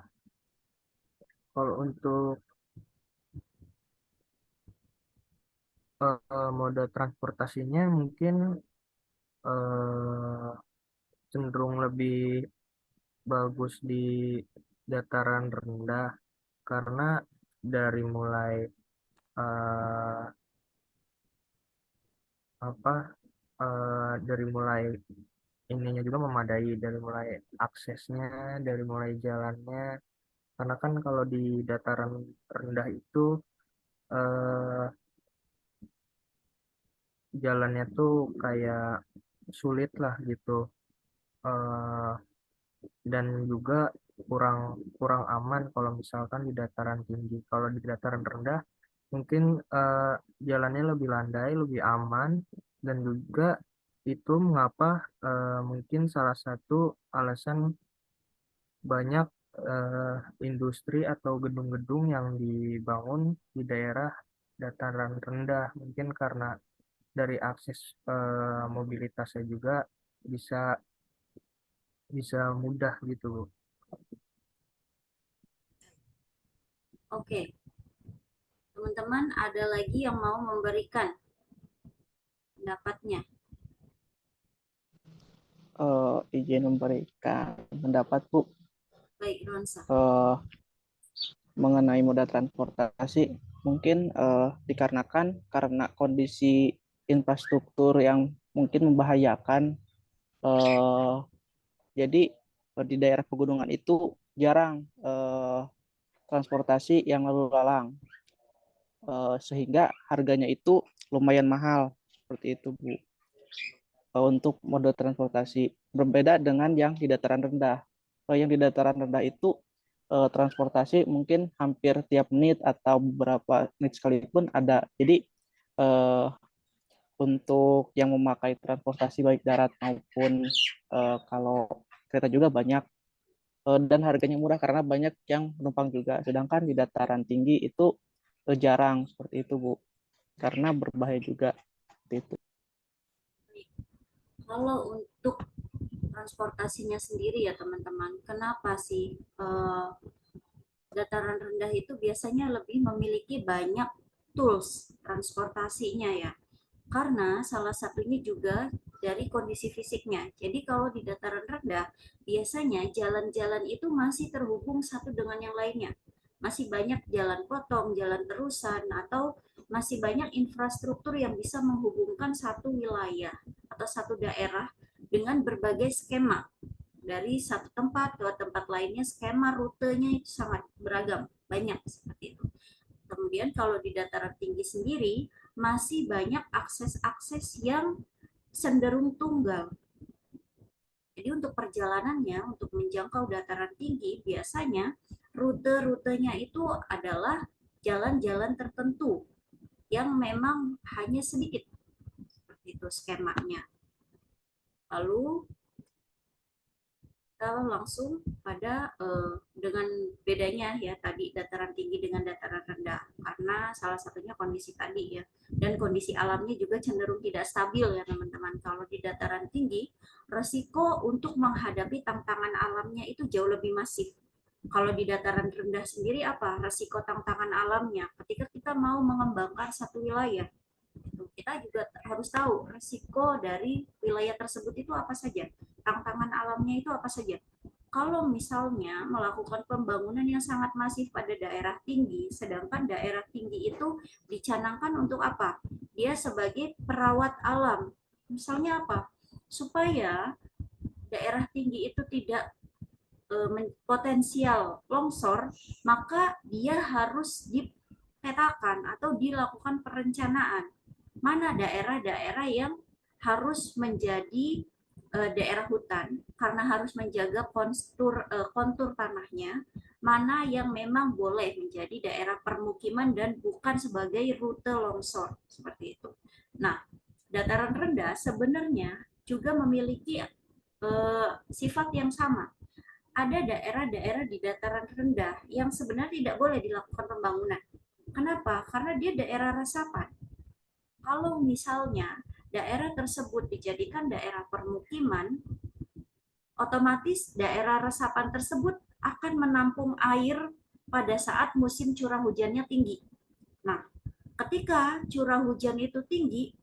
Speaker 4: kalau untuk moda transportasinya mungkin eh, cenderung lebih bagus di dataran rendah karena dari mulai eh, apa dari mulai ininya juga memadai, dari mulai aksesnya, dari mulai jalannya, karena kan kalau di dataran rendah itu eh, jalannya tuh kayak sulit lah gitu. Eh, dan juga kurang kurang aman kalau misalkan di dataran tinggi. Kalau di dataran rendah mungkin eh, jalannya lebih landai, lebih aman, dan juga itu mengapa mungkin salah satu alasan banyak eh, industri atau gedung-gedung yang dibangun di daerah dataran rendah, mungkin karena dari akses mobilitasnya juga bisa bisa mudah gitu, Bu.
Speaker 1: Oke, teman-teman ada lagi yang mau memberikan pendapatnya?
Speaker 8: Izin memberikan pendapat, Bu.
Speaker 1: Baik, Ronsa.
Speaker 8: Mengenai moda transportasi, mungkin dikarenakan karena kondisi infrastruktur yang mungkin membahayakan, jadi di daerah pegunungan itu jarang transportasi yang lalu lalang, sehingga harganya itu lumayan mahal seperti itu, Bu. Untuk mode transportasi berbeda dengan yang di dataran rendah. Yang di dataran rendah itu transportasi mungkin hampir tiap menit atau beberapa menit sekalipun ada. Jadi untuk yang memakai transportasi baik darat maupun kalau kereta juga banyak, dan harganya murah karena banyak yang penumpang juga. Sedangkan di dataran tinggi itu jarang seperti itu, Bu, karena berbahaya juga seperti itu.
Speaker 1: Kalau untuk transportasinya sendiri ya teman-teman, kenapa sih dataran rendah itu biasanya lebih memiliki banyak tools transportasinya ya? Karena salah satunya juga dari kondisi fisiknya. Jadi kalau di dataran rendah, biasanya jalan-jalan itu masih terhubung satu dengan yang lainnya. Masih banyak jalan potong, jalan terusan, atau masih banyak infrastruktur yang bisa menghubungkan satu wilayah atau satu daerah dengan berbagai skema. Dari satu tempat ke tempat lainnya, skema rutenya itu sangat beragam, banyak seperti itu. Kemudian kalau di dataran tinggi sendiri, masih banyak akses-akses yang cenderung tunggal. Jadi untuk perjalanannya, untuk menjangkau dataran tinggi, biasanya rute-rutenya itu adalah jalan-jalan tertentu yang memang hanya sedikit. Seperti itu skemanya. Lalu kita langsung pada dengan bedanya ya tadi dataran tinggi dengan dataran rendah, karena salah satunya kondisi tadi ya, dan kondisi alamnya juga cenderung tidak stabil ya teman-teman. Kalau di dataran tinggi, resiko untuk menghadapi tantangan alamnya itu jauh lebih masif. Kalau di dataran rendah sendiri apa resiko tantangan alamnya ketika kita mau mengembangkan satu wilayah, kita juga harus tahu risiko dari wilayah tersebut itu apa saja, tantangan alamnya itu apa saja. Kalau misalnya melakukan pembangunan yang sangat masif pada daerah tinggi, sedangkan daerah tinggi itu dicanangkan untuk apa? Dia sebagai perawat alam. Misalnya apa? Supaya daerah tinggi itu tidak potensial longsor, maka dia harus dipetakan atau dilakukan perencanaan mana daerah-daerah yang harus menjadi daerah hutan karena harus menjaga kontur tanahnya, mana yang memang boleh menjadi daerah permukiman dan bukan sebagai rute longsor seperti itu. Nah, dataran rendah sebenarnya juga memiliki sifat yang sama. Ada daerah-daerah di dataran rendah yang sebenarnya tidak boleh dilakukan pembangunan. Kenapa? Karena dia daerah resapan. Kalau misalnya daerah tersebut dijadikan daerah permukiman, otomatis daerah resapan tersebut akan menampung air pada saat musim curah hujannya tinggi. Nah, ketika curah hujan itu tinggi,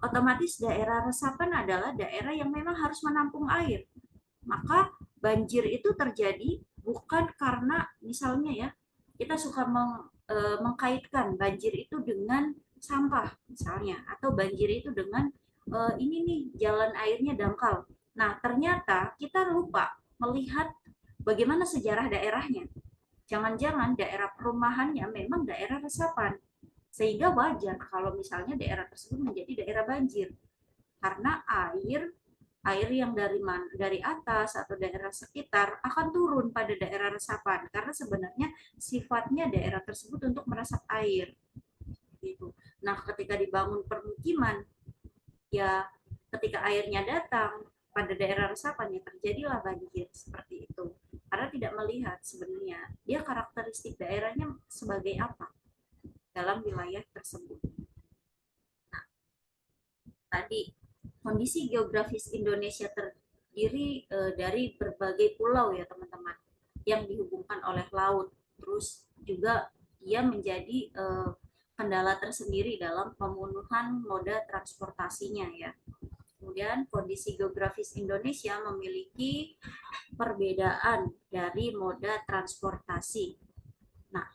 Speaker 1: otomatis daerah resapan adalah daerah yang memang harus menampung air. Maka banjir itu terjadi bukan karena misalnya ya, kita suka mengkaitkan banjir itu dengan sampah misalnya, atau banjir itu dengan ini nih jalan airnya dangkal. Nah, ternyata kita lupa melihat bagaimana sejarah daerahnya. Jangan-jangan daerah perumahannya memang daerah resapan. Sehingga wajar kalau misalnya daerah tersebut menjadi daerah banjir. Karena air yang dari atas atau daerah sekitar akan turun pada daerah resapan karena sebenarnya sifatnya daerah tersebut untuk meresap air gitu. Nah, ketika dibangun permukiman, ya ketika airnya datang pada daerah resapan ya terjadilah banjir seperti itu. Karena tidak melihat sebenarnya dia karakteristik daerahnya sebagai apa dalam wilayah tersebut. Nah, tadi kondisi geografis Indonesia terdiri dari berbagai pulau ya teman-teman yang dihubungkan oleh laut. Terus juga dia menjadi kendala tersendiri dalam pemenuhan moda transportasinya ya. Kemudian kondisi geografis Indonesia memiliki perbedaan dari moda transportasi. Nah,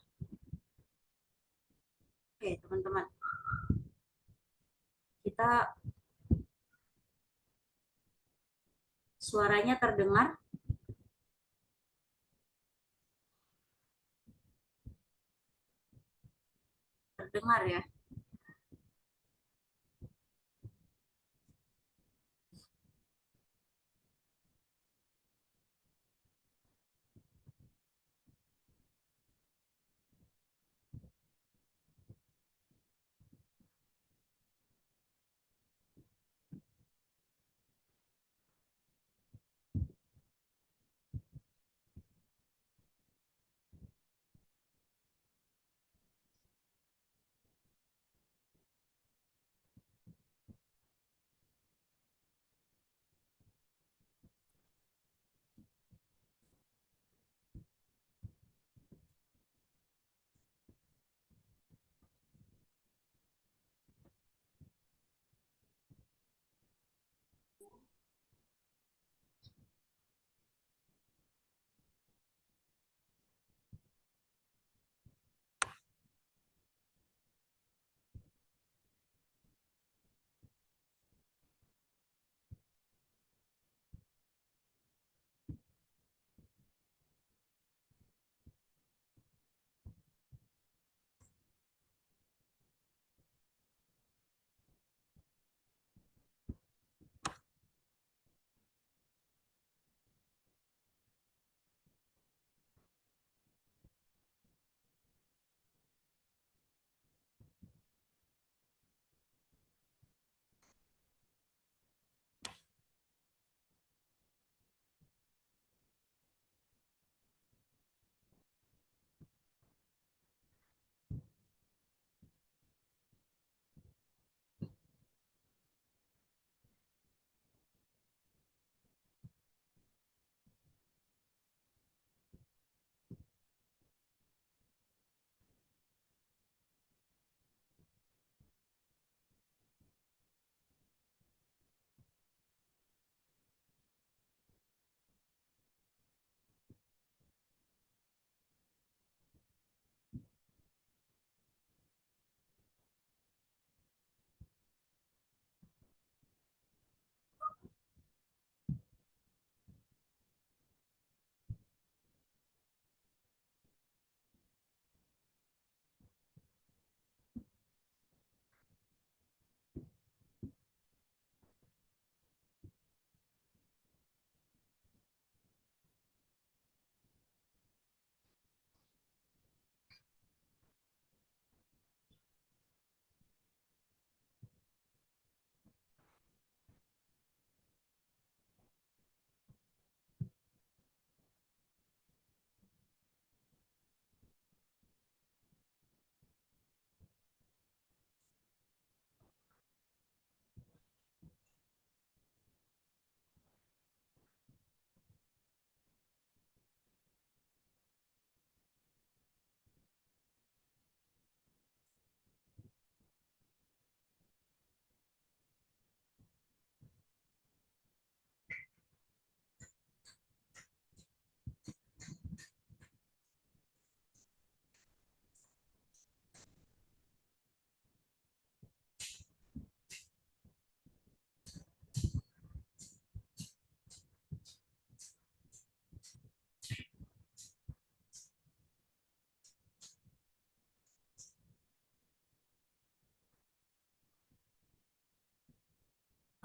Speaker 1: oke teman-teman, kita suaranya terdengar? Terdengar ya?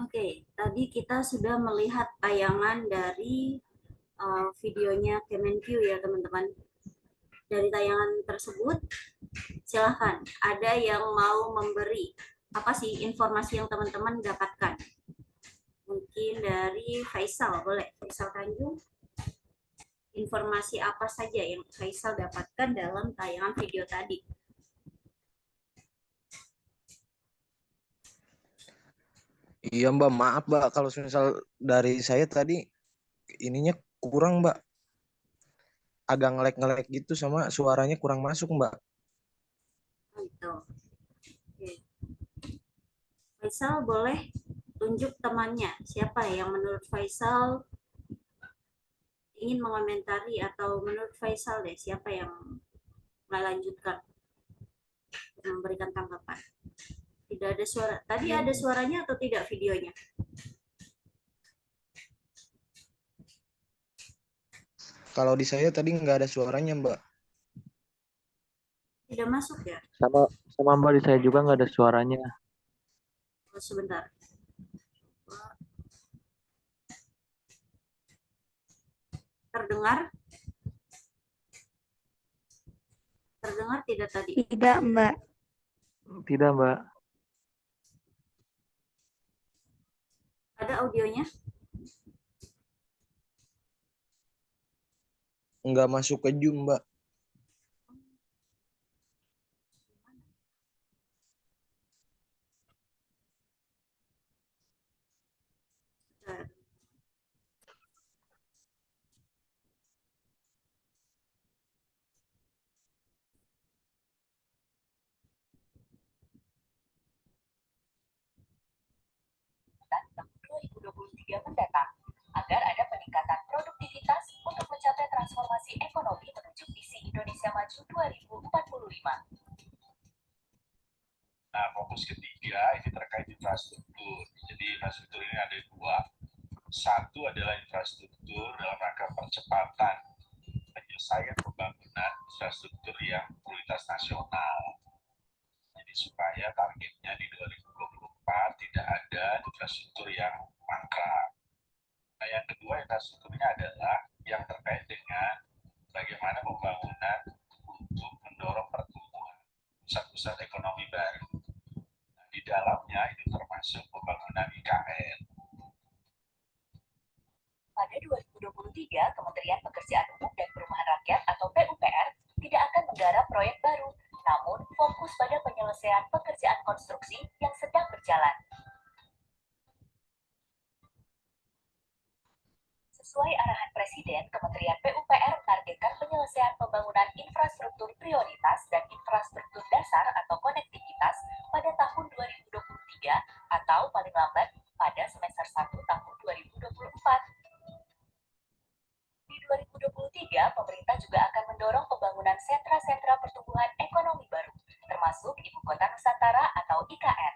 Speaker 1: Oke, tadi kita sudah melihat tayangan dari videonya Kemenq ya teman-teman. Dari tayangan tersebut, silahkan ada yang mau memberi apa sih informasi yang teman-teman dapatkan? Mungkin dari Faisal, boleh Faisal Tanjung. Informasi apa saja yang Faisal dapatkan dalam tayangan video tadi?
Speaker 2: Iya Mbak, maaf Mbak kalau misal dari saya tadi ininya kurang Mbak. Agak ngelek-ngelek gitu sama suaranya kurang masuk Mbak.
Speaker 1: Gitu. Oke. Faisal boleh tunjuk temannya. Siapa yang menurut Faisal ingin mengomentari, atau menurut Faisal deh siapa yang melanjutkan memberikan tanggapan? Tidak ada suara. Tadi ada suaranya atau tidak videonya?
Speaker 2: Kalau di saya tadi nggak ada suaranya Mbak.
Speaker 1: Tidak masuk ya?
Speaker 5: Sama Mbak, di saya juga nggak ada suaranya.
Speaker 1: Oh, sebentar. Terdengar? Terdengar tidak tadi?
Speaker 3: Tidak, Mbak.
Speaker 5: Tidak, Mbak.
Speaker 1: Ada audionya?
Speaker 2: Nggak masuk ke Zoom Mbak.
Speaker 11: tahun 2023 mendatang agar ada peningkatan produktivitas untuk mencapai transformasi ekonomi menuju visi Indonesia Maju 2045.
Speaker 12: Nah, fokus ketiga ini terkait infrastruktur. Jadi infrastruktur ini ada dua. Satu adalah infrastruktur dalam rangka percepatan penyelesaian pembangunan infrastruktur yang prioritas nasional. Jadi supaya targetnya di 2024 tidak ada infrastruktur yang mangkrak. Nah, yang kedua infrastrukturnya adalah yang terkait dengan bagaimana pembangunan untuk mendorong pertumbuhan pusat-pusat ekonomi baru. Nah, di dalamnya itu termasuk pembangunan IKN.
Speaker 11: Pada 2023, Kementerian Pekerjaan Umum dan Perumahan Rakyat atau PUPR tidak akan menggarap proyek baru, namun fokus pada penyelesaian pekerjaan konstruksi yang sedang berjalan. Sesuai arahan Presiden, Kementerian PUPR menargetkan penyelesaian pembangunan infrastruktur prioritas dan infrastruktur dasar atau konektivitas pada tahun 2023 atau paling lambat pada semester 1 tahun 2024. Di 2023, pemerintah juga akan mendorong pembangunan sentra-sentra pertumbuhan ekonomi baru, termasuk Ibu Kota Nusantara atau IKN.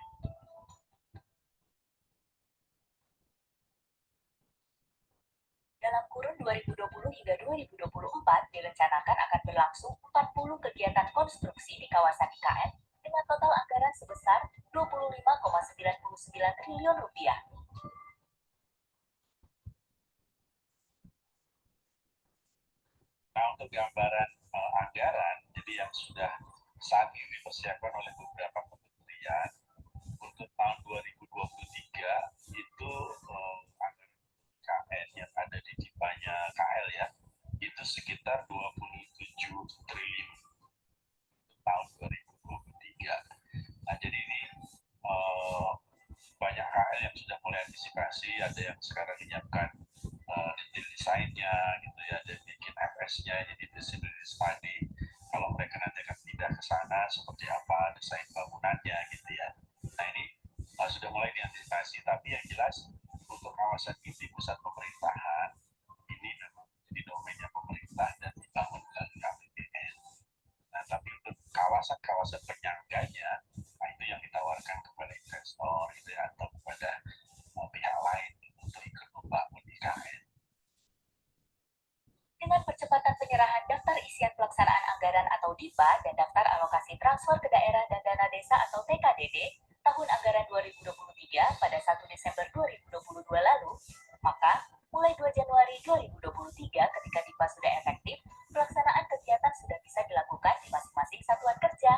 Speaker 11: Dalam kurun 2020 hingga 2024, direncanakan akan berlangsung 40 kegiatan konstruksi di kawasan IKN dengan total anggaran sebesar Rp25,99 triliun.
Speaker 12: Nah, untuk gambaran anggaran, jadi yang sudah saat ini dipersiapkan oleh beberapa kementerian untuk tahun 2023 itu anggaran KN yang ada di DIPA-nya KL ya, itu sekitar 27 triliun tahun 2023. Nah, jadi ini banyak KL yang sudah mulai antisipasi, ada yang sekarang menyiapkan detail desainnya gitu ya, dan bikin FS-nya, jadi feasibility study. Kalau mereka nanti akan pindah ke sana, seperti apa desain bangunannya gitu ya. Nah, ini sudah mulai diantisipasi, tapi yang jelas untuk kawasan inti pusat pemerintahan ini memang jadi domainnya pemerintah dan dibangun melalui APBN. Nah, tapi untuk kawasan-kawasan penyangganya, nah itu yang ditawarkan kepada investor gitu ya, atau kepada pihak lain untuk ikut membangun IKN.
Speaker 11: Dengan percepatan penyerahan daftar isian pelaksanaan anggaran atau DIPA dan daftar alokasi transfer ke daerah dan dana desa atau TKDD, tahun anggaran 2023 pada 1 Desember 2022 lalu, maka mulai 2 Januari 2023 ketika DIPA sudah efektif, pelaksanaan kegiatan sudah bisa dilakukan di masing-masing satuan kerja.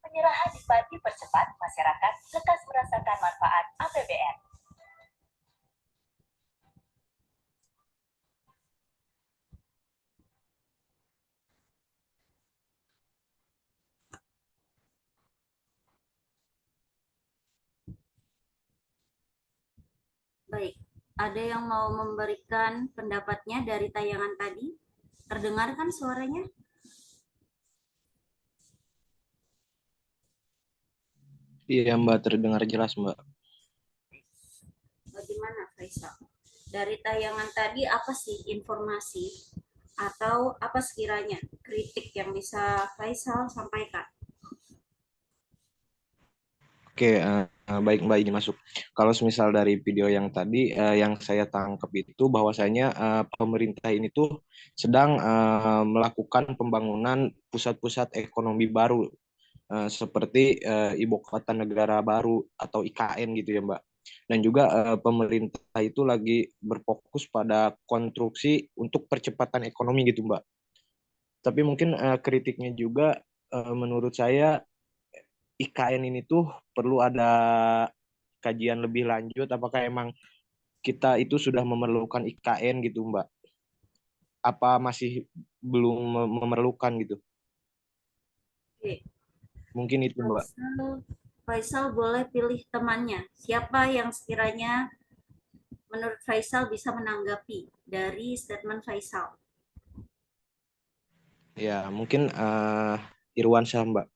Speaker 11: Penyerahan DIPA dipercepat, masyarakat lekas merasakan manfaat APBN.
Speaker 1: Baik, ada yang mau memberikan pendapatnya dari tayangan tadi? Terdengar kan suaranya?
Speaker 2: Iya Mbak, terdengar jelas Mbak.
Speaker 1: Bagaimana Faisal? Dari tayangan tadi apa sih informasi atau apa sekiranya kritik yang bisa Faisal sampaikan?
Speaker 2: Oke, baik Mbak, ini masuk. Kalau semisal dari video yang tadi, yang saya tangkap itu bahwasanya pemerintah ini tuh sedang melakukan pembangunan pusat-pusat ekonomi baru, seperti Ibu Kota Negara Baru atau IKN gitu ya Mbak. Dan juga pemerintah itu lagi berfokus pada konstruksi untuk percepatan ekonomi gitu Mbak. Tapi mungkin kritiknya juga menurut saya IKN ini tuh perlu ada kajian lebih lanjut apakah emang kita itu sudah memerlukan IKN gitu Mbak. Apa masih belum memerlukan gitu.
Speaker 1: Oke.
Speaker 2: Mungkin itu Mbak.
Speaker 1: Faisal boleh pilih temannya. Siapa yang sekiranya menurut Faisal bisa menanggapi dari statement Faisal?
Speaker 2: Ya, mungkin Irwansyah Mbak.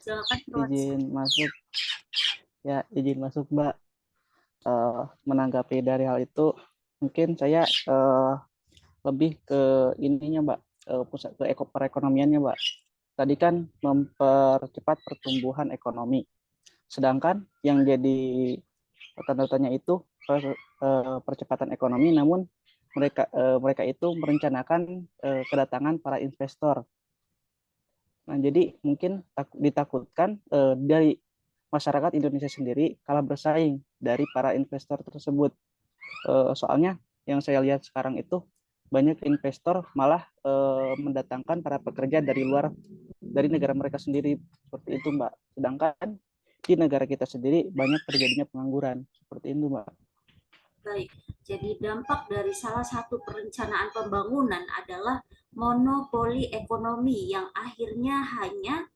Speaker 1: Silakan
Speaker 8: Izin masuk. Ya, izin masuk Mbak. Menanggapi dari hal itu, mungkin saya lebih ke ininya Mbak, pusat ke perekonomiannya Mbak. Tadi kan mempercepat pertumbuhan ekonomi. Sedangkan yang jadi tanda-tanya itu percepatan ekonomi, namun mereka itu merencanakan kedatangan para investor. Nah, jadi mungkin ditakutkan dari masyarakat Indonesia sendiri kalah bersaing dari para investor tersebut. Soalnya yang saya lihat sekarang itu banyak investor malah mendatangkan para pekerja dari luar, dari negara mereka sendiri, seperti itu Mbak. Sedangkan di negara kita sendiri banyak terjadinya pengangguran, seperti itu Mbak.
Speaker 1: Baik, jadi dampak dari salah satu perencanaan pembangunan adalah monopoli ekonomi yang akhirnya hanya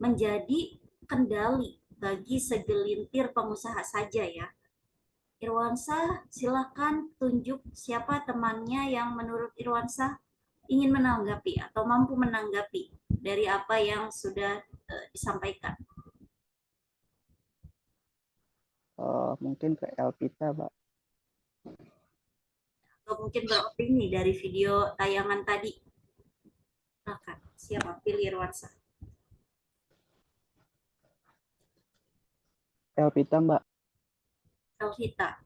Speaker 1: menjadi kendali bagi segelintir pengusaha saja ya. Irwansyah, silakan tunjuk siapa temannya yang menurut Irwansyah ingin menanggapi atau mampu menanggapi dari apa yang sudah disampaikan.
Speaker 8: Mungkin ke Elpita, Mbak.
Speaker 1: Atau mungkin beropini dari video tayangan tadi. Silakan, siapa? Pilih Irwansyah.
Speaker 8: Elpita, Mbak.
Speaker 1: Elvita.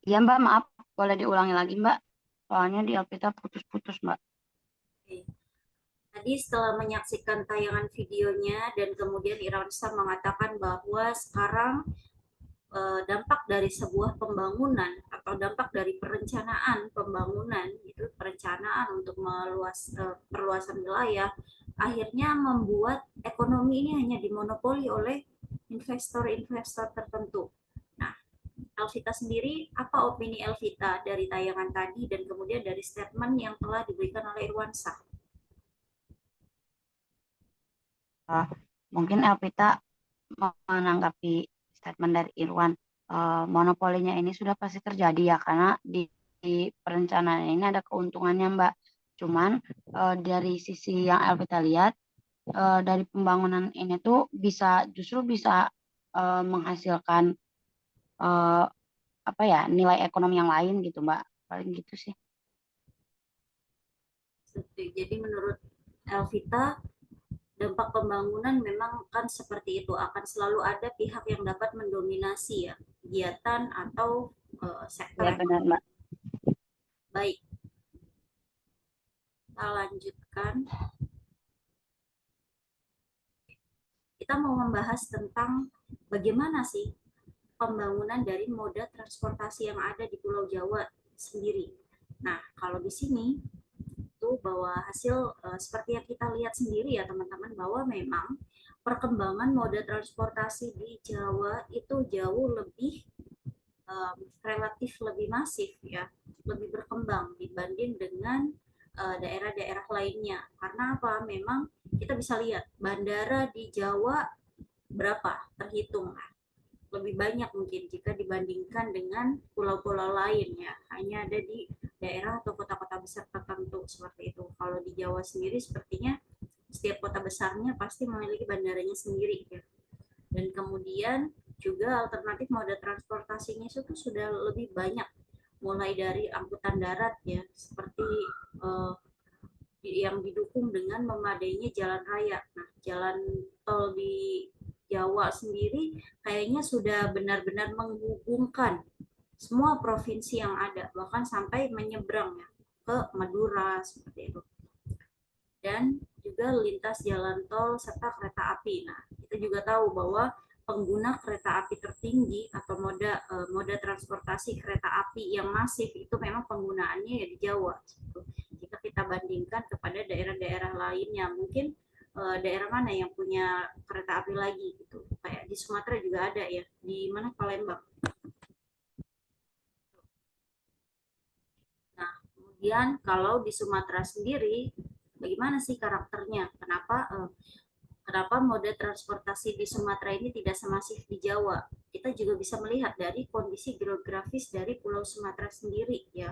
Speaker 6: Iya Mbak, maaf. Boleh diulangi lagi Mbak? Soalnya di Elpita putus-putus Mbak.
Speaker 1: Oke. Tadi setelah menyaksikan tayangan videonya dan kemudian Irwansyah mengatakan bahwa sekarang dampak dari sebuah pembangunan atau dampak dari perencanaan pembangunan itu perencanaan untuk perluasan wilayah akhirnya membuat ekonomi ini hanya dimonopoli oleh investor-investor tertentu. Nah, Elvita sendiri, apa opini Elvita dari tayangan tadi dan kemudian dari statement yang telah diberikan oleh Irwansyah?
Speaker 6: Mungkin Elvita menanggapi statement dari Irwan, monopolinya ini sudah pasti terjadi ya, karena di perencanaan ini ada keuntungannya Mbak. Cuman dari sisi yang Elvita lihat, dari pembangunan ini tuh justru bisa menghasilkan apa ya, nilai ekonomi yang lain gitu Mbak. paling gitu sih.
Speaker 1: Jadi menurut Elvita, dampak pembangunan memang kan seperti itu, akan selalu ada pihak yang dapat mendominasi ya kegiatan atau sektor
Speaker 6: Ya benar, Mbak.
Speaker 1: Baik, kita lanjutkan. Kita mau membahas tentang bagaimana sih pembangunan dari moda transportasi yang ada di Pulau Jawa sendiri. Nah, kalau di sini itu bahwa hasil seperti yang kita lihat sendiri ya teman-teman, bahwa memang perkembangan moda transportasi di Jawa itu jauh lebih relatif lebih masif ya, lebih berkembang dibanding dengan daerah-daerah lainnya. Karena apa? Memang kita bisa lihat bandara di Jawa berapa terhitung lebih banyak mungkin jika dibandingkan dengan pulau-pulau lain ya, hanya ada di daerah atau kota-kota besar tertentu seperti itu. Kalau di Jawa sendiri sepertinya setiap kota besarnya pasti memiliki bandaranya sendiri ya. Dan kemudian juga alternatif moda transportasinya itu sudah lebih banyak, mulai dari angkutan darat ya, seperti yang didukung dengan memadainya jalan raya. Nah, jalan tol di Jawa sendiri kayaknya sudah benar-benar menghubungkan semua provinsi yang ada, bahkan sampai menyeberang ya, ke Madura seperti itu. Dan juga lintas jalan tol serta kereta api. Nah, kita juga tahu bahwa pengguna kereta api tertinggi atau moda transportasi kereta api yang masif itu memang penggunaannya ya di Jawa. Jika kita bandingkan kepada daerah-daerah lainnya, mungkin daerah mana yang punya kereta api lagi gitu, kayak di Sumatera juga ada ya, di mana, Palembang. Nah, kemudian kalau di Sumatera sendiri bagaimana sih karakternya, kenapa moda transportasi di Sumatera ini tidak semasif di Jawa? Kita juga bisa melihat dari kondisi geografis dari Pulau Sumatera sendiri ya,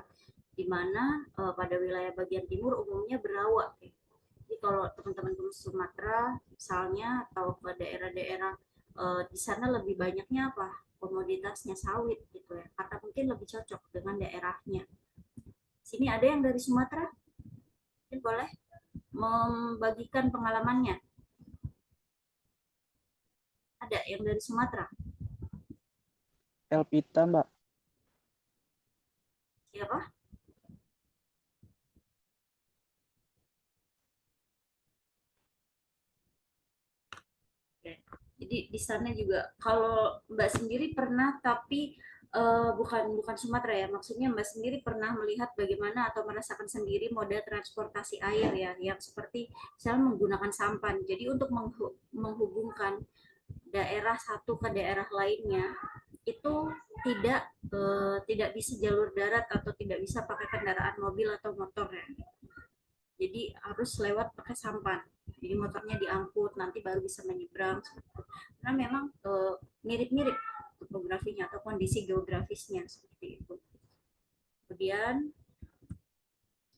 Speaker 1: di mana pada wilayah bagian timur umumnya berawa. Jadi kalau teman-teman ke Sumatera misalnya atau ke daerah-daerah di sana lebih banyaknya apa? Komoditasnya sawit gitu ya. Karena mungkin lebih cocok dengan daerahnya. Sini ada yang dari Sumatera? Mungkin boleh membagikan pengalamannya. Ada yang dari Sumatera?
Speaker 8: Elpita, Mbak.
Speaker 1: Siapa? Jadi di sana juga, kalau Mbak sendiri pernah, tapi bukan Sumatera ya, maksudnya Mbak sendiri pernah melihat bagaimana atau merasakan sendiri moda transportasi air ya, yang seperti misalnya menggunakan sampan. Jadi untuk menghubungkan daerah satu ke daerah lainnya itu tidak bisa jalur darat atau tidak bisa pakai kendaraan mobil atau motor ya. Jadi harus lewat pakai sampan. Jadi motornya diangkut, nanti baru bisa menyeberang. Karena memang mirip-mirip topografinya atau kondisi geografisnya seperti itu. Kemudian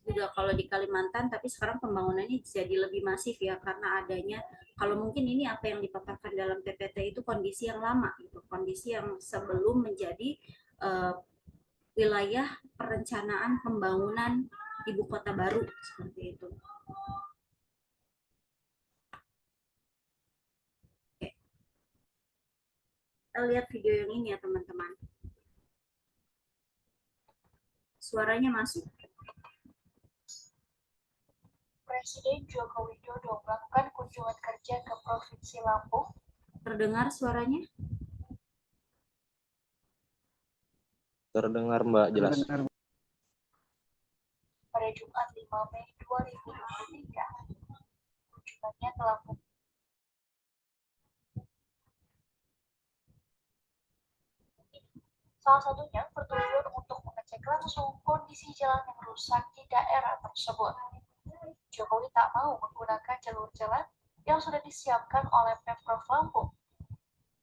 Speaker 1: juga kalau di Kalimantan, tapi sekarang pembangunannya jadi lebih masif ya, karena adanya, kalau mungkin ini apa yang dipaparkan dalam PPT itu kondisi yang lama gitu, kondisi yang sebelum menjadi wilayah perencanaan pembangunan ibu kota baru seperti itu. Oke. Kita lihat video yang ini ya teman-teman. Suaranya masuk?
Speaker 11: Presiden Joko Widodo melakukan kunjungan kerja ke Provinsi Lampung.
Speaker 1: Terdengar suaranya?
Speaker 2: Terdengar Mbak, jelas.
Speaker 11: Pada Jumat 5 Mei 2023, kunjungannya ke Lampung. Salah satunya bertujuan untuk mengecek langsung kondisi jalan yang rusak di daerah tersebut. Jokowi tak mau menggunakan jalur jalan yang sudah disiapkan oleh Pemprov Lampung.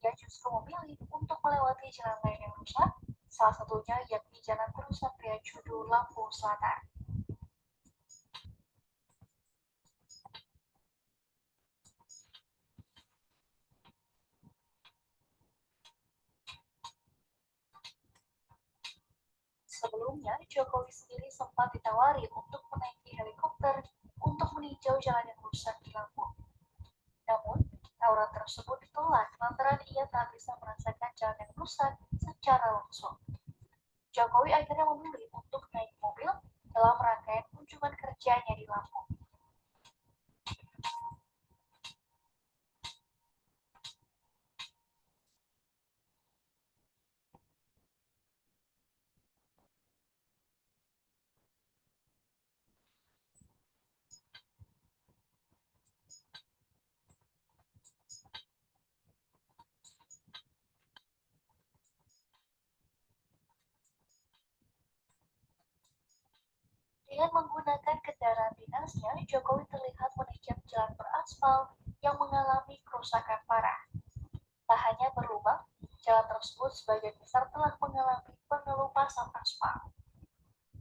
Speaker 11: Dia justru memilih untuk melewati jalan lain yang rusak, salah satunya yakni Jalan Perusak Priajudu, Lampung Selatan. Sebelum Sebelumnya, Jokowi sendiri sempat ditawari untuk menaiki helikopter untuk meninjau jalan yang rusak di Lampung. Namun, tawaran tersebut ditolak lantaran ia tak bisa merasakan jalan yang rusak secara langsung. Jokowi akhirnya memilih untuk naik mobil dalam rangkaian kunjungan kerjanya di Lampung. Dengan menggunakan kendaraan dinasnya, Jokowi terlihat menginjak jalan beraspal yang mengalami kerusakan parah. Tak hanya berlubang, jalan tersebut sebagian besar telah mengalami pengelupasan aspal.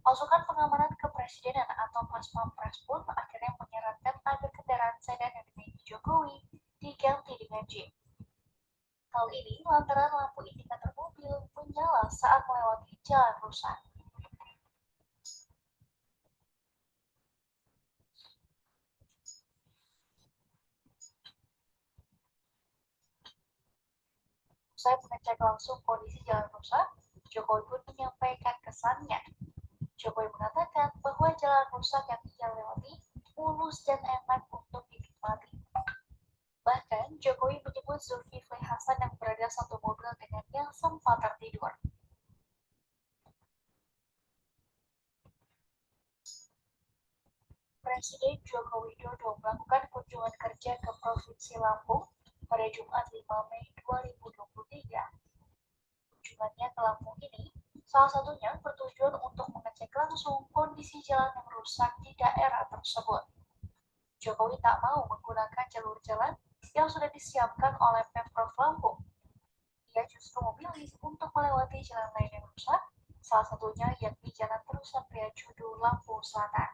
Speaker 11: Pasukan pengamanan kepresidenan atau Paspampres pun akhirnya menyarankan agar kendaraan sedan yang dimiliki Jokowi diganti dengan Jeep. Hal ini lantaran lampu indikator mobil menyala saat melewati jalan rusak. Usai mengecek langsung kondisi jalan rusak, Jokowi pun menyampaikan kesannya. Jokowi mengatakan bahwa jalan rusak yang ia lewati mulus dan enak untuk dinikmati. Bahkan, Jokowi menyebut Zulkifli Hasan yang berada satu mobil dengannya sempat tertidur. Presiden Joko Widodo melakukan kunjungan kerja ke Provinsi Lampung pada Jumat 5 Mei 2023. Kunjungannya ke Lampung ini salah satunya bertujuan untuk mengecek langsung kondisi jalan yang rusak di daerah tersebut. Jokowi tak mau menggunakan jalur jalan yang sudah disiapkan oleh Pemprov Lampung. Ia justru memilih untuk melewati jalan lain yang rusak, salah satunya yakni Jalan Terusan Priajudu, Lampung Selatan.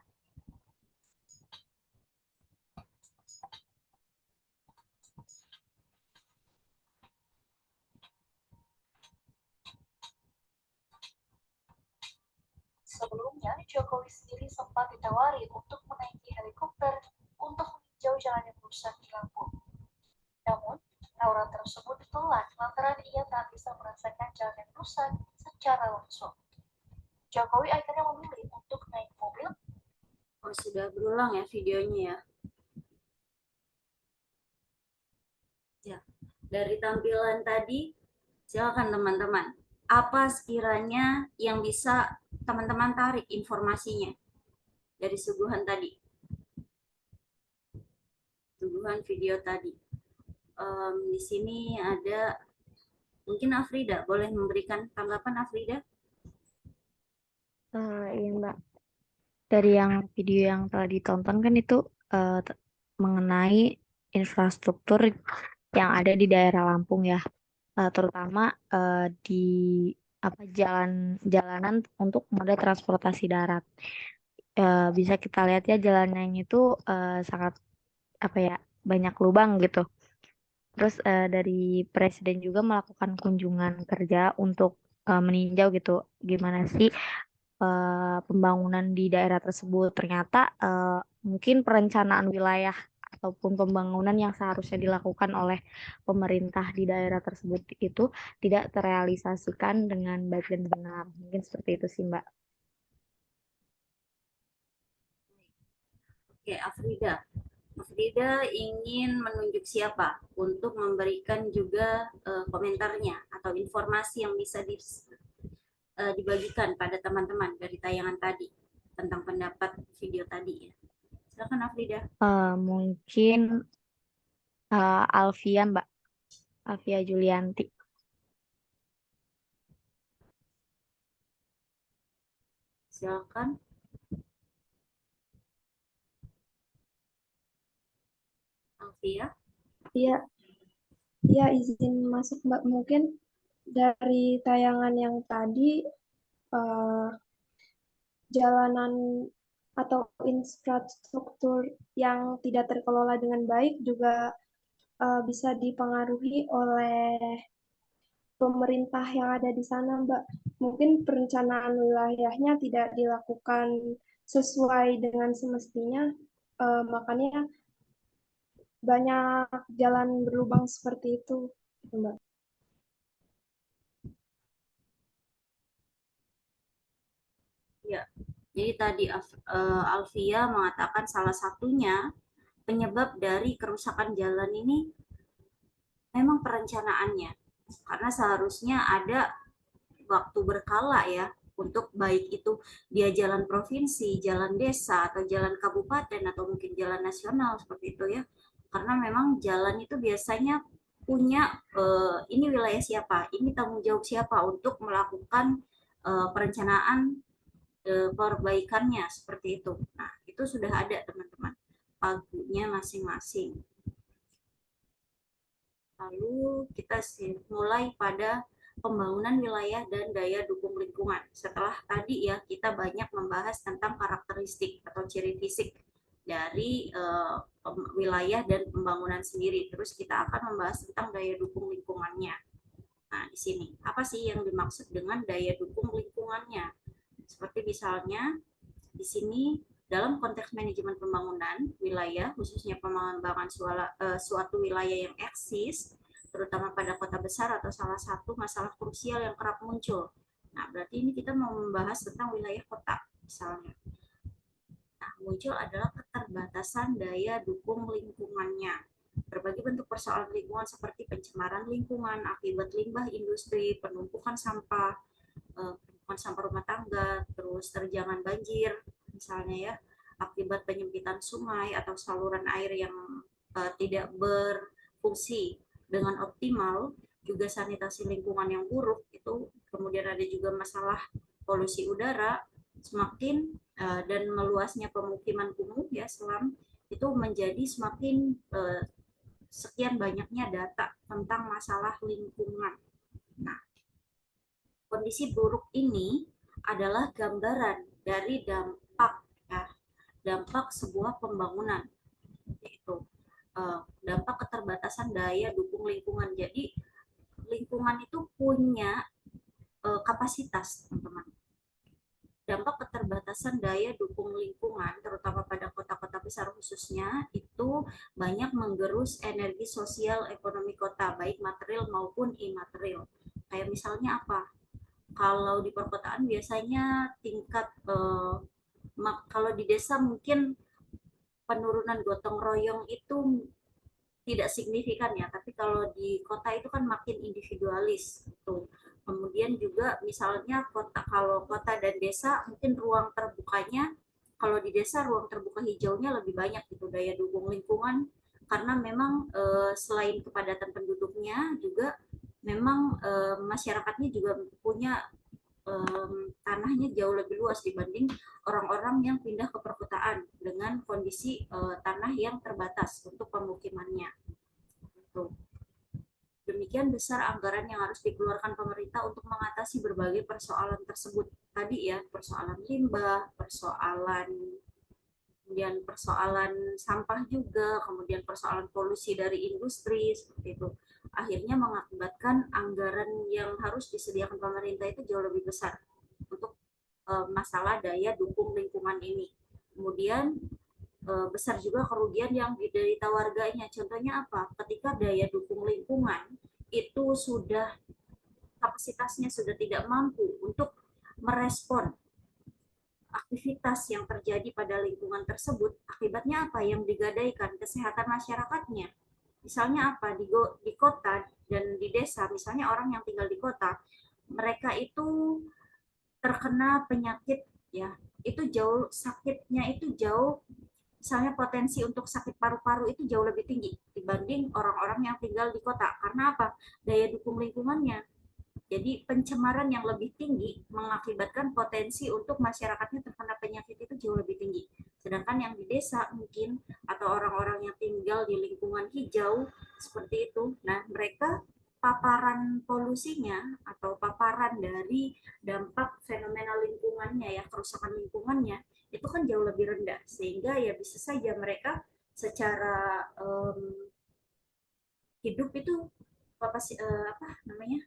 Speaker 11: Sebelumnya, Jokowi sendiri sempat ditawari untuk menaiki helikopter untuk meninjau jalan yang rusak di Lampung. Namun, tawaran tersebut ditolak lantaran ia tak bisa merasakan jalan yang rusak secara langsung. Jokowi akhirnya memilih untuk naik mobil.
Speaker 1: Oh, sudah berulang ya videonya ya. Ya, dari tampilan tadi, silakan teman-teman. Apa sekiranya yang bisa teman-teman tarik informasinya dari suguhan tadi? Suguhan video tadi. Di sini ada mungkin Afrida, boleh memberikan tanggapan Afrida?
Speaker 3: Iya Mbak, dari yang video yang telah ditonton kan itu mengenai infrastruktur yang ada di daerah Lampung ya, terutama di jalanan untuk moda transportasi darat. Bisa kita lihat ya jalannya itu sangat banyak lubang gitu. Terus dari Presiden juga melakukan kunjungan kerja untuk meninjau gitu gimana sih pembangunan di daerah tersebut. Ternyata mungkin perencanaan wilayah ataupun pembangunan yang seharusnya dilakukan oleh pemerintah di daerah tersebut itu tidak terrealisasikan dengan baik dan benar. Mungkin seperti itu sih Mbak.
Speaker 1: Oke, Afrida. Afrida ingin menunjuk siapa untuk memberikan juga komentarnya atau informasi yang bisa dibagikan pada teman-teman dari tayangan tadi tentang pendapat video tadi ya. Silakan Afrida.
Speaker 3: Mungkin Alfia Mbak, Alfia Julianti.
Speaker 1: Silakan. Alfia.
Speaker 13: Iya, izin masuk Mbak. Mungkin dari tayangan yang tadi jalanan atau infrastruktur yang tidak terkelola dengan baik juga bisa dipengaruhi oleh pemerintah yang ada di sana, Mbak. Mungkin perencanaan wilayahnya tidak dilakukan sesuai dengan semestinya, makanya banyak jalan berlubang seperti itu, Mbak.
Speaker 1: Ya, jadi tadi Alfia mengatakan salah satunya penyebab dari kerusakan jalan ini memang perencanaannya. Karena seharusnya ada waktu berkala ya untuk baik itu dia jalan provinsi, jalan desa, atau jalan kabupaten, atau mungkin jalan nasional seperti itu ya. Karena memang jalan itu biasanya punya ini wilayah siapa, ini tanggung jawab siapa untuk melakukan perencanaan perbaikannya seperti itu. Nah, itu sudah ada teman-teman pagunya masing-masing. Lalu kita mulai pada pembangunan wilayah dan daya dukung lingkungan. Setelah tadi ya kita banyak membahas tentang karakteristik atau ciri fisik dari wilayah dan pembangunan sendiri. Terus kita akan membahas tentang daya dukung lingkungannya. Nah, di sini apa sih yang dimaksud dengan daya dukung lingkungannya? Seperti misalnya di sini dalam konteks manajemen pembangunan wilayah, khususnya pengembangan suatu wilayah yang eksis, terutama pada kota besar atau salah satu masalah krusial yang kerap muncul. Nah, berarti ini kita mau membahas tentang wilayah kota, misalnya. Nah, muncul adalah keterbatasan daya dukung lingkungannya. Berbagai bentuk persoalan lingkungan seperti pencemaran lingkungan akibat limbah industri, penumpukan sampah rumah tangga, terus terjangan banjir, misalnya ya, akibat penyempitan sungai atau saluran air yang tidak berfungsi dengan optimal, juga sanitasi lingkungan yang buruk, itu kemudian ada juga masalah polusi udara, semakin dan meluasnya pemukiman kumuh ya selam, itu menjadi semakin sekian banyaknya data tentang masalah lingkungan. Nah, kondisi buruk ini adalah gambaran dari dampak ya, dampak sebuah pembangunan, yaitu dampak keterbatasan daya dukung lingkungan. Jadi lingkungan itu punya kapasitas, teman-teman. Dampak keterbatasan daya dukung lingkungan, terutama pada kota-kota besar khususnya, itu banyak menggerus energi sosial ekonomi kota, baik material maupun imaterial. Kayak misalnya apa? Kalau di perkotaan biasanya tingkat kalau di desa mungkin penurunan gotong royong itu tidak signifikan ya, tapi kalau di kota itu kan makin individualis tuh. Kemudian juga misalnya kalau kota dan desa mungkin ruang terbukanya, kalau di desa ruang terbuka hijaunya lebih banyak gitu, daya dukung lingkungan, karena memang selain kepadatan penduduknya juga memang masyarakatnya juga punya tanahnya jauh lebih luas dibanding orang-orang yang pindah ke perkotaan dengan kondisi tanah yang terbatas untuk pemukimannya. Demikian besar anggaran yang harus dikeluarkan pemerintah untuk mengatasi berbagai persoalan tersebut. Tadi ya, persoalan limbah, kemudian persoalan sampah juga, kemudian persoalan polusi dari industri, seperti itu. Akhirnya mengakibatkan anggaran yang harus disediakan pemerintah itu jauh lebih besar untuk masalah daya dukung lingkungan ini. Kemudian besar juga kerugian yang diderita warganya. Contohnya apa? Ketika daya dukung lingkungan itu sudah kapasitasnya sudah tidak mampu untuk merespon aktivitas yang terjadi pada lingkungan tersebut, akibatnya apa yang digadaikan? Kesehatan masyarakatnya. Misalnya apa? Di kota dan di desa, misalnya orang yang tinggal di kota, mereka itu terkena penyakit ya, itu jauh sakitnya itu jauh, misalnya potensi untuk sakit paru-paru itu jauh lebih tinggi dibanding orang-orang yang tinggal di kota. Karena apa? Daya dukung lingkungannya. Jadi pencemaran yang lebih tinggi mengakibatkan potensi untuk masyarakatnya terkena penyakit itu jauh lebih tinggi. Sedangkan yang di desa mungkin atau orang-orang yang tinggal di lingkungan hijau seperti itu, nah mereka paparan polusinya atau paparan dari dampak fenomena lingkungannya ya, kerusakan lingkungannya itu kan jauh lebih rendah, sehingga ya bisa saja mereka secara hidup itu apa namanya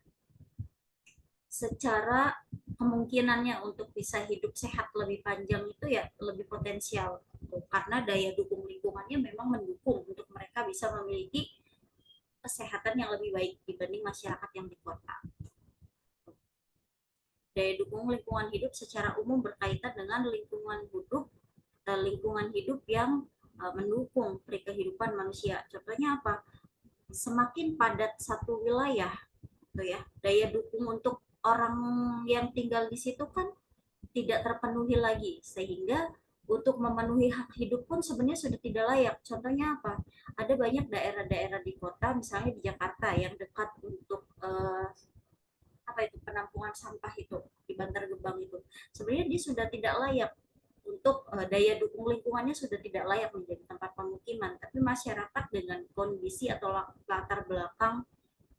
Speaker 1: secara kemungkinannya untuk bisa hidup sehat lebih panjang itu ya lebih potensial karena daya dukung lingkungannya memang mendukung untuk mereka bisa memiliki kesehatan yang lebih baik dibanding masyarakat yang di kota. Daya dukung lingkungan hidup secara umum berkaitan dengan lingkungan hidup yang mendukung kehidupan manusia. Contohnya apa? Semakin padat satu wilayah, gitu ya, daya dukung untuk orang yang tinggal di situ kan tidak terpenuhi lagi, sehingga untuk memenuhi hak hidup pun sebenarnya sudah tidak layak. Contohnya apa? Ada banyak daerah-daerah di kota, misalnya di Jakarta yang dekat untuk penampungan sampah itu di Bantar Gebang itu. Sebenarnya dia sudah tidak layak untuk daya dukung lingkungannya sudah tidak layak menjadi tempat pemukiman, tapi masyarakat dengan kondisi atau latar belakang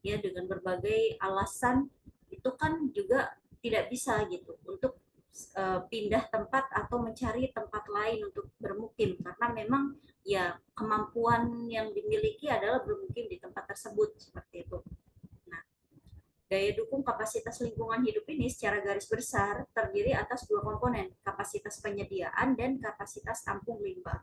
Speaker 1: ya dengan berbagai alasan itu kan juga tidak bisa gitu untuk pindah tempat atau mencari tempat lain untuk bermukim karena memang ya kemampuan yang dimiliki adalah bermukim di tempat tersebut seperti itu. Nah, daya dukung kapasitas lingkungan hidup ini secara garis besar terdiri atas dua komponen, kapasitas penyediaan dan kapasitas tampung limbah.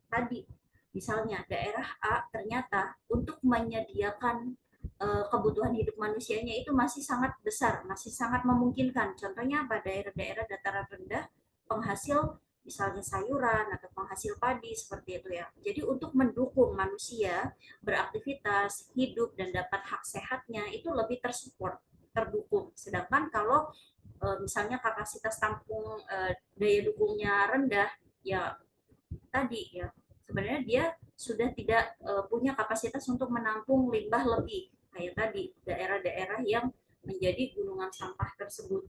Speaker 1: Tadi misalnya daerah A ternyata untuk menyediakan kebutuhan hidup manusianya itu masih sangat besar, masih sangat memungkinkan. Contohnya apa? Daerah-daerah dataran rendah penghasil misalnya sayuran atau penghasil padi seperti itu ya. Jadi untuk mendukung manusia beraktivitas, hidup dan dapat hak sehatnya itu lebih tersupport, terdukung. Sedangkan kalau misalnya kapasitas tampung daya dukungnya rendah ya tadi ya sebenarnya dia sudah tidak punya kapasitas untuk menampung limbah lebih kayak tadi daerah-daerah yang menjadi gunungan sampah tersebut.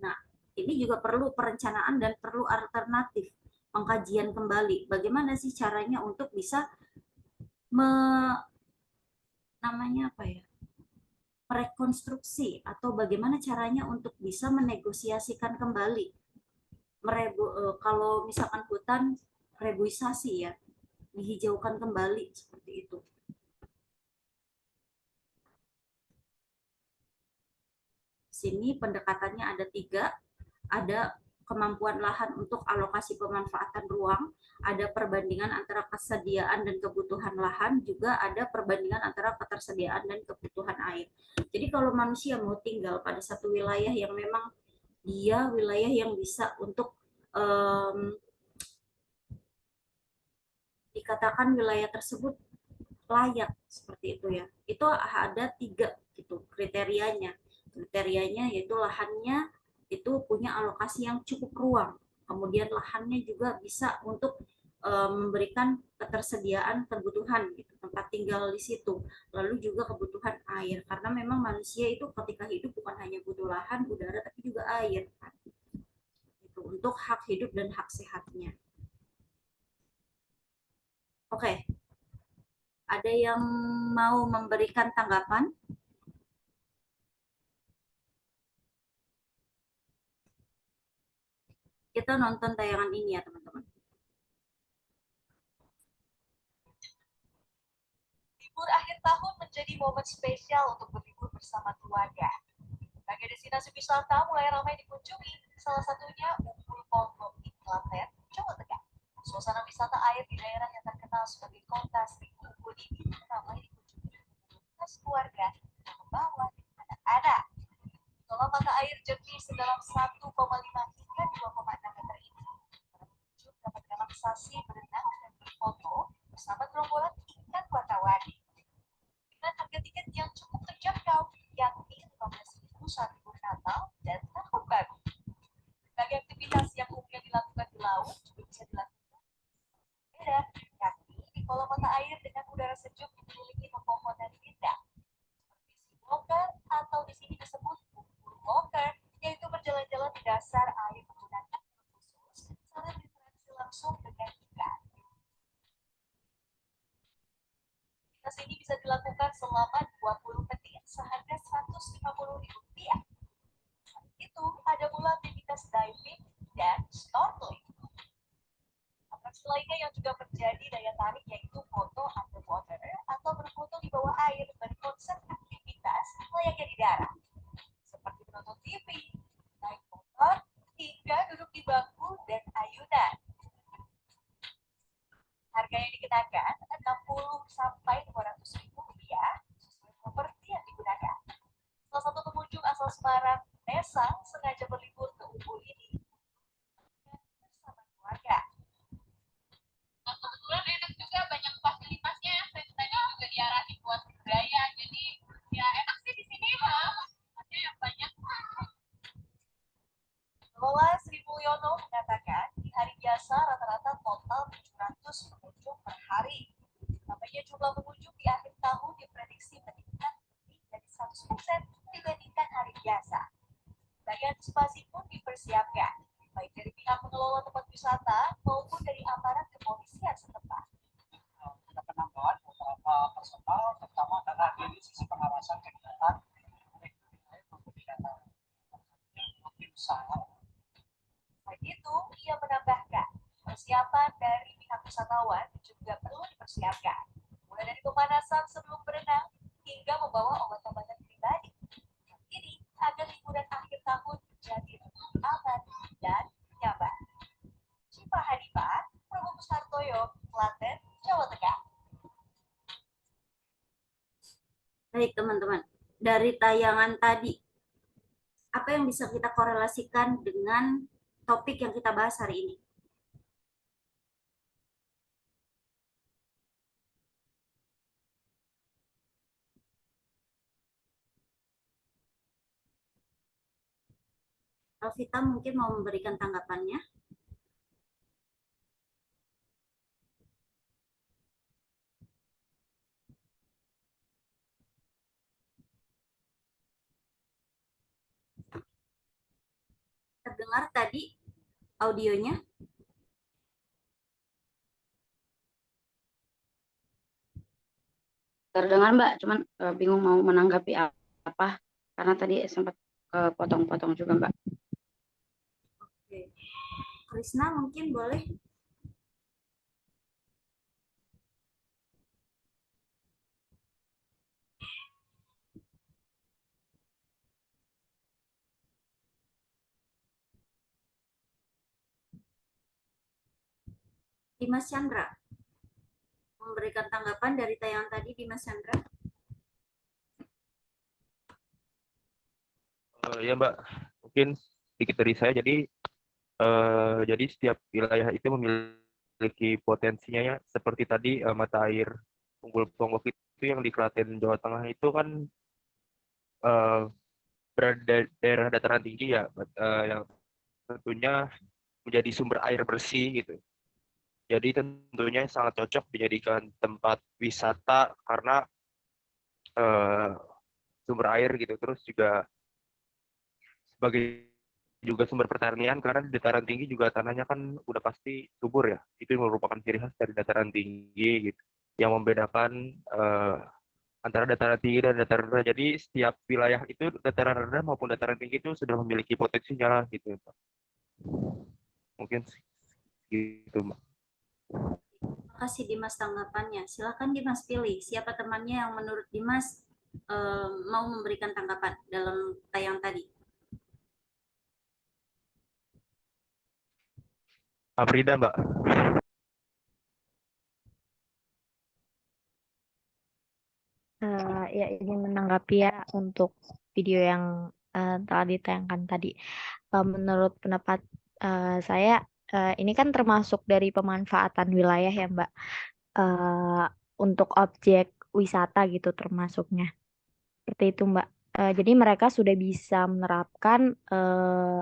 Speaker 1: Nah, ini juga perlu perencanaan dan perlu alternatif pengkajian kembali. Bagaimana sih caranya untuk bisa merekonstruksi atau bagaimana caranya untuk bisa menegosiasikan kembali kalau misalkan hutan reboisasi ya dihijaukan kembali seperti itu. Sini pendekatannya ada 3, ada kemampuan lahan untuk alokasi pemanfaatan ruang, ada perbandingan antara kesediaan dan kebutuhan lahan, juga ada perbandingan antara ketersediaan dan kebutuhan air. Jadi kalau manusia mau tinggal pada satu wilayah yang memang dia wilayah yang bisa untuk dikatakan wilayah tersebut layak seperti itu ya, itu ada 3 gitu kriterianya yaitu lahannya itu punya alokasi yang cukup ruang, kemudian lahannya juga bisa untuk memberikan ketersediaan kebutuhan gitu, tempat tinggal di situ, lalu juga kebutuhan air karena memang manusia itu ketika hidup bukan hanya butuh lahan, udara tapi juga air kan? Itu untuk hak hidup dan hak sehatnya. Oke. Ada yang mau memberikan tanggapan? Kita nonton tayangan ini ya teman-teman.
Speaker 11: Libur akhir tahun menjadi momen spesial untuk berlibur bersama keluarga. Berbagai destinasi wisata mulai ramai dikunjungi, salah satunya Umbul Ponggok di Klaten, Jawa Tengah. Suasana wisata air di daerah yang terkenal sebagai kota Seribu Umbul ini ramai dikunjungi komunitas keluarga yang membawa anak-anak. Kolam mata air jernih sedalam 1,5 hingga 2,6 meter ini, para pengunjung dapat relaksasi, berenang dan berfoto bersama gerombolan ikan warna-warni. Dengan harga tiket yang cukup terjangkau, yakni 15.000 saat libur Natal dan Tahun Baru. Berbagai aktivitas yang umumnya dilakukan di laut juga bisa dilakukan berbeda, yakni di kolam mata air dengan udara sejuk yang memiliki pepohonan indah, seperti sea walker atau di sini disebut Umbul Walker, yaitu berjalan-jalan di dasar air menggunakan khusus sambil berinteraksi langsung dengan ikan. Aktivitas ini bisa dilakukan selama 20 menit seharga Rp150.000. Selain itu, ada pula aktivitas diving dan snorkeling. Atraksi lainnya yang juga menjadi daya tarik yaitu foto underwater atau berfoto di bawah air berkonsep aktivitas layaknya di darat. desa sengaja berlibur ke Ubud ini bersama keluarga. Kebetulan enak juga, banyak fasilitasnya. Saya tadi juga diarahin buat budaya, jadi ya enak sih di sini, fasilitasnya yang banyak. Lola Sri Mulyono mengatakan di hari biasa rata-rata total 700 pengunjung per hari. Namanya jumlah pengunjung di akhir tahun diprediksi meningkat lebih dari 100% dibandingkan hari biasa. Berbagai antisipasi pun dipersiapkan, baik dari pihak pengelola tempat wisata maupun dari aparat kepolisian setempat. Ada penambahan beberapa personal, terutama adalah dari sisi pengawasan kegiatan Selain itu, ia menambahkan persiapan dari pihak wisatawan juga perlu dipersiapkan, mulai dari pemanasan sebelum berenang hingga membawa obat-obatan pribadi. Ini agar liburan akhir tahun menjadi lebih aman dan nyaman. Syifa Hanifah, Prabowo Sartoyo, Klaten, Jawa Tengah.
Speaker 1: Baik teman-teman, dari tayangan tadi, apa yang bisa kita korelasikan dengan topik yang kita bahas hari ini? Alvita mungkin mau memberikan tanggapannya. Terdengar tadi audionya?
Speaker 6: Terdengar Mbak, cuman bingung mau menanggapi apa karena tadi sempat potong-potong juga Mbak.
Speaker 1: Oke. Krisna mungkin boleh. Dimas Chandra memberikan tanggapan dari tayangan tadi. Dimas Chandra.
Speaker 10: Ya Mbak, mungkin sedikit dari saya. Jadi setiap wilayah itu memiliki potensinya ya. Seperti tadi mata air Unggul Ponggok itu yang di Klaten Jawa Tengah itu kan berada daerah dataran tinggi ya, yang tentunya menjadi sumber air bersih gitu. Jadi tentunya sangat cocok dijadikan tempat wisata karena sumber air gitu. Terus juga sebagai juga sumber pertanian karena di dataran tinggi juga tanahnya kan udah pasti subur ya. Itu merupakan ciri khas dari dataran tinggi gitu. Yang membedakan antara dataran tinggi dan dataran rendah. Jadi setiap wilayah itu dataran rendah maupun dataran tinggi itu sudah memiliki potensinya gitu. Mungkin gitu, Mbak.
Speaker 1: Terima kasih Dimas tanggapannya. Silakan Dimas pilih siapa temannya yang menurut Dimas mau memberikan tanggapan dalam tayang tadi.
Speaker 10: Afrida, Mbak.
Speaker 3: Ya ini menanggapi ya untuk video yang telah ditayangkan tadi. Menurut pendapat saya ini kan termasuk dari pemanfaatan wilayah ya Mbak, untuk objek wisata gitu termasuknya. Seperti itu Mbak. Jadi mereka sudah bisa menerapkan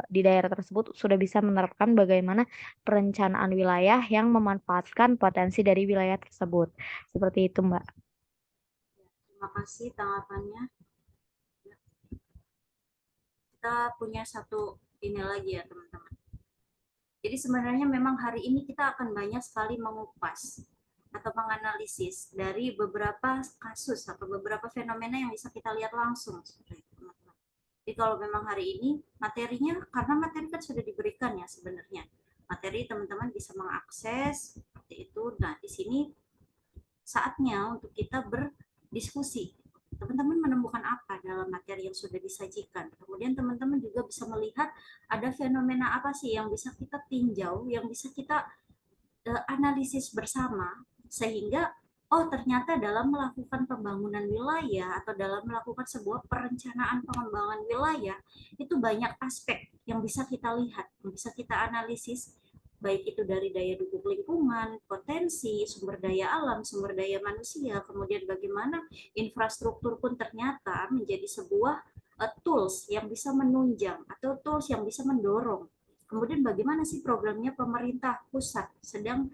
Speaker 3: di daerah tersebut sudah bisa menerapkan bagaimana perencanaan wilayah yang memanfaatkan potensi dari wilayah tersebut. Seperti itu Mbak.
Speaker 1: Terima kasih tanggapannya. Kita punya satu ini lagi ya teman-teman. Jadi sebenarnya memang hari ini kita akan banyak sekali mengupas atau menganalisis dari beberapa kasus atau beberapa fenomena yang bisa kita lihat langsung seperti itu, teman-teman. Jadi kalau memang hari ini materinya, karena materi kan sudah diberikan ya sebenarnya. Materi teman-teman bisa mengakses seperti itu. Nah, di sini saatnya untuk kita berdiskusi. Teman-teman menemukan apa dalam materi yang sudah disajikan. Kemudian teman-teman juga bisa melihat ada fenomena apa sih yang bisa kita tinjau, yang bisa kita analisis bersama, sehingga oh ternyata dalam melakukan pembangunan wilayah atau dalam melakukan sebuah perencanaan pengembangan wilayah itu banyak aspek yang bisa kita lihat, yang bisa kita analisis, baik itu dari daya dukung lingkungan, potensi, sumber daya alam, sumber daya manusia, kemudian bagaimana infrastruktur pun ternyata menjadi sebuah tools yang bisa menunjang atau tools yang bisa mendorong. Kemudian bagaimana sih programnya pemerintah pusat sedang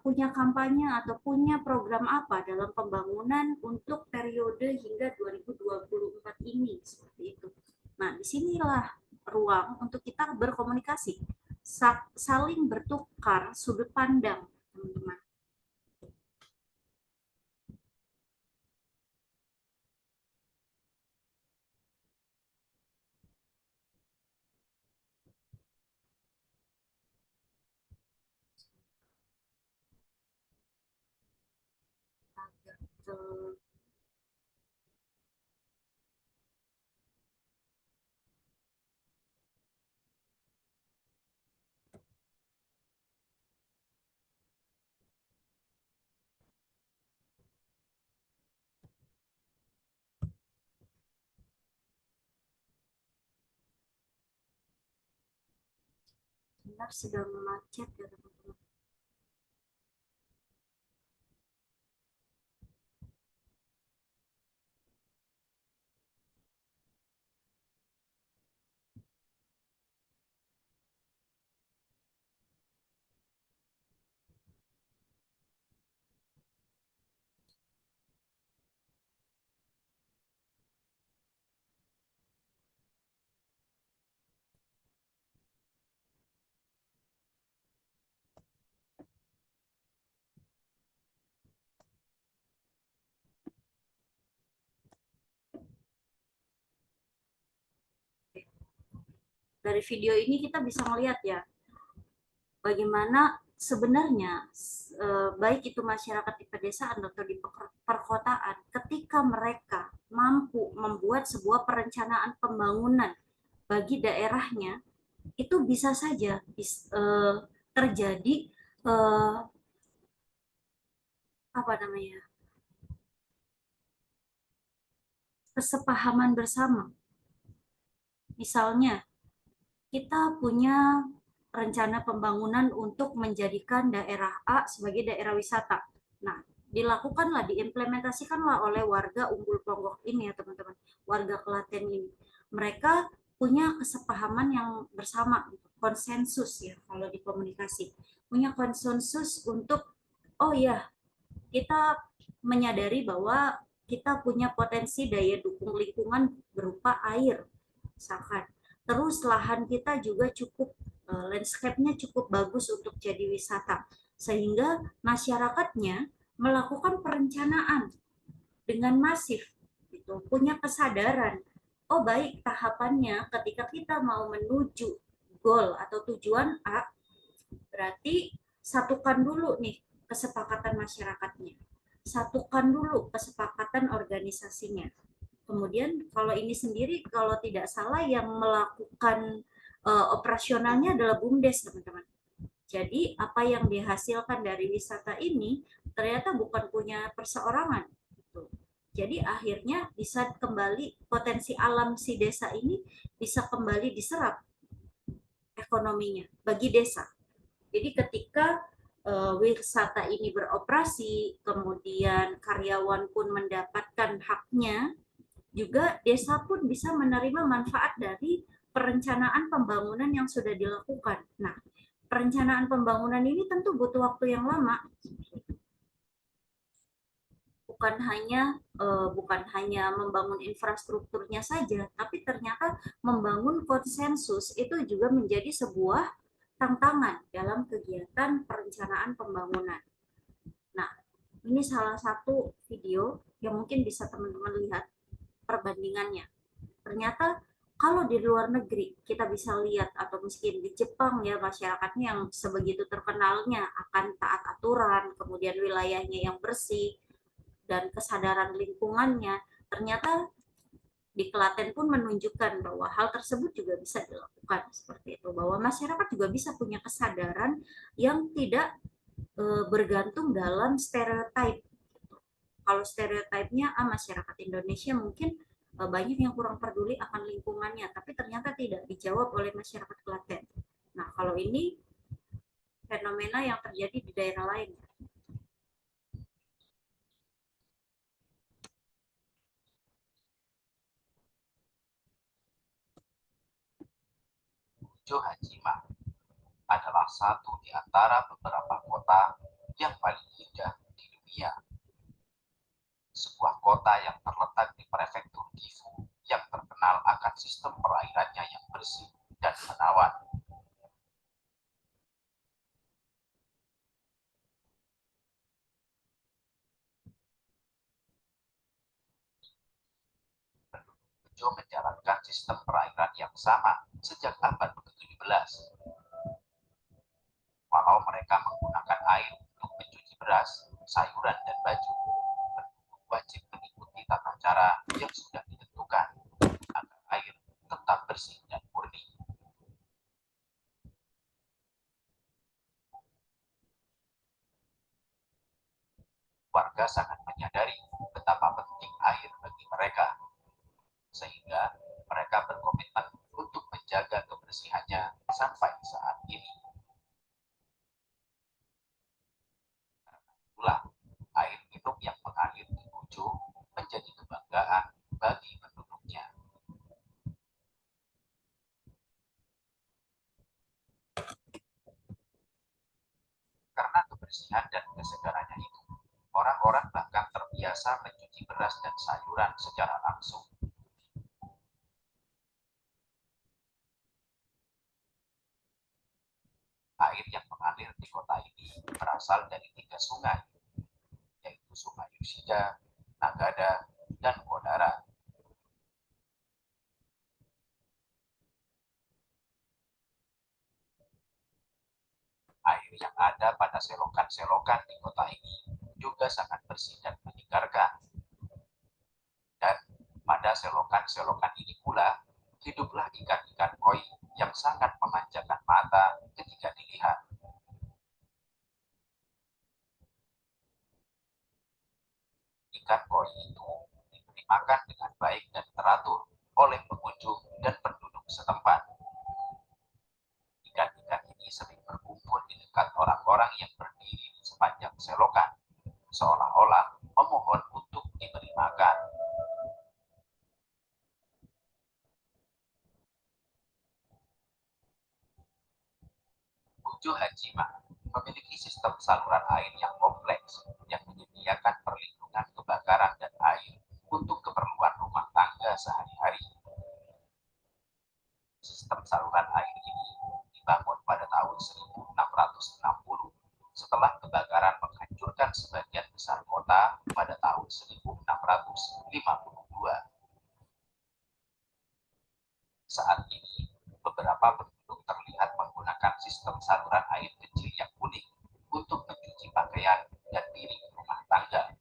Speaker 1: punya kampanye atau punya program apa dalam pembangunan untuk periode hingga 2024 ini, seperti itu. Nah, disinilah ruang untuk kita berkomunikasi, saling bertukar sudut pandang, teman-teman. Benar sedang macet ya teman-teman. Dari video ini kita bisa melihat ya, bagaimana sebenarnya baik itu masyarakat di pedesaan atau di perkotaan, ketika mereka mampu membuat sebuah perencanaan pembangunan bagi daerahnya, itu bisa saja terjadi apa namanya, kesepahaman bersama. Misalnya kita punya rencana pembangunan untuk menjadikan daerah A sebagai daerah wisata. Nah, dilakukanlah, diimplementasikanlah oleh warga Umbul Ponggok ini ya teman-teman, warga Klaten ini. Mereka punya kesepahaman yang bersama, konsensus ya kalau di komunikasi. Punya konsensus untuk, oh ya, kita menyadari bahwa kita punya potensi daya dukung lingkungan berupa air, misalkan. Terus lahan kita juga cukup, landscape-nya cukup bagus untuk jadi wisata, sehingga masyarakatnya melakukan perencanaan dengan masif, gitu, punya kesadaran. Oh baik, tahapannya ketika kita mau menuju goal atau tujuan A, berarti satukan dulu nih kesepakatan masyarakatnya, satukan dulu kesepakatan organisasinya. Kemudian kalau ini sendiri, kalau tidak salah yang melakukan operasionalnya adalah BUMDes, teman-teman. Jadi apa yang dihasilkan dari wisata ini ternyata bukan punya perseorangan. Gitu. Jadi akhirnya bisa kembali, potensi alam si desa ini bisa kembali diserap ekonominya bagi desa. Jadi ketika wisata ini beroperasi, kemudian karyawan pun mendapatkan haknya, juga desa pun bisa menerima manfaat dari perencanaan pembangunan yang sudah dilakukan. Nah, perencanaan pembangunan ini tentu butuh waktu yang lama. Bukan hanya membangun infrastrukturnya saja, tapi ternyata membangun konsensus itu juga menjadi sebuah tantangan dalam kegiatan perencanaan pembangunan. Nah, ini salah satu video yang mungkin bisa teman-teman lihat perbandingannya. Ternyata kalau di luar negeri kita bisa lihat, atau mungkin di Jepang ya, masyarakatnya yang sebegitu terkenalnya akan taat aturan, kemudian wilayahnya yang bersih dan kesadaran lingkungannya, ternyata di Klaten pun menunjukkan bahwa hal tersebut juga bisa dilakukan seperti itu, bahwa masyarakat juga bisa punya kesadaran yang tidak bergantung dalam stereotip. Kalau stereotipnya masyarakat Indonesia mungkin banyak yang kurang peduli akan lingkungannya, tapi ternyata tidak dijawab oleh masyarakat Klaten. Nah, kalau ini fenomena yang terjadi di daerah lain.
Speaker 14: Johajima adalah satu di antara beberapa kota yang paling indah di dunia. Sebuah kota yang terletak di prefektur Gifu yang terkenal akan sistem perairannya yang bersih dan menawan. Bejo menjalankan sistem perairan yang sama sejak abad ke-17. Walau mereka menggunakan air untuk mencuci beras, sayuran, dan baju, penduduk wajib mengikuti tata cara yang sudah ditentukan agar air tetap bersih dan murni. Warga sangat menyadari betapa penting air bagi mereka, sehingga mereka berkomitmen untuk menjaga kebersihannya sampai saat ini. Itulah air minum yang mengalir di Bujo menjadi kebanggaan bagi penduduknya. Karena kebersihan dan kesegarannya itu, orang-orang bahkan terbiasa mencuci beras dan sayuran secara langsung. Air yang mengalir di kota ini berasal dari 3 sungai, yaitu Sungai Yoshida, Nagada, dan Kodara. Air yang ada pada selokan-selokan di kota ini juga sangat bersih dan menyegarkan. Dan pada selokan-selokan ini pula, hiduplah ikan-ikan koi yang sangat memanjakan mata ketika dilihat. Ikan koi itu diberi makan dengan baik dan teratur oleh pengunjung dan penduduk setempat. Ikan-ikan ini sering berkumpul di dekat orang-orang yang berdiri di sepanjang selokan, seolah-olah memohon untuk diberi makan. Bujo Hajima memiliki sistem saluran air yang kompleks yang menyediakan perlindungan kebakaran dan air untuk keperluan rumah tangga sehari-hari. Sistem saluran air ini dibangun pada tahun 1660 setelah kebakaran menghancurkan sebagian besar kota pada tahun 1652. Saat ini, beberapa penduduk terlihat menggunakan sistem saluran air kecil yang unik untuk mencuci pakaian dan piring rumah tangga.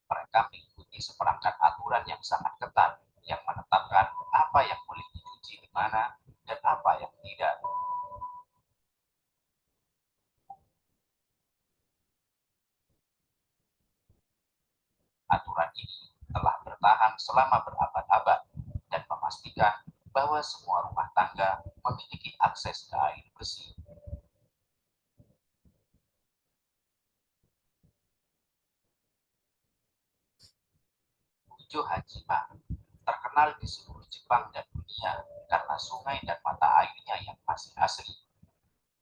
Speaker 14: Mereka mengikuti seperangkat aturan yang sangat ketat yang menetapkan apa yang boleh dicuci di mana dan apa yang tidak. Aturan ini telah bertahan selama berabad-abad dan memastikan bahwa semua rumah tangga memiliki akses ke air bersih. Bujo Hajima terkenal di seluruh Jepang dan dunia karena sungai dan mata airnya yang masih asli.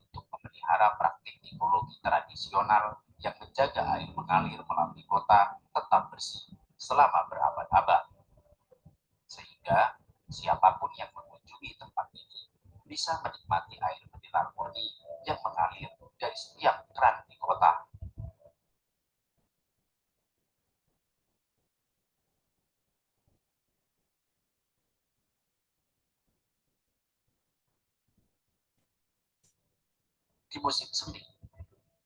Speaker 14: Untuk memelihara praktik ekologi tradisional yang menjaga air mengalir melalui kota tetap bersih selama berabad-abad. Sehingga siapapun yang mengunjungi tempat ini bisa menikmati air mineral murni yang mengalir dari setiap keran di kota. Di musim semi,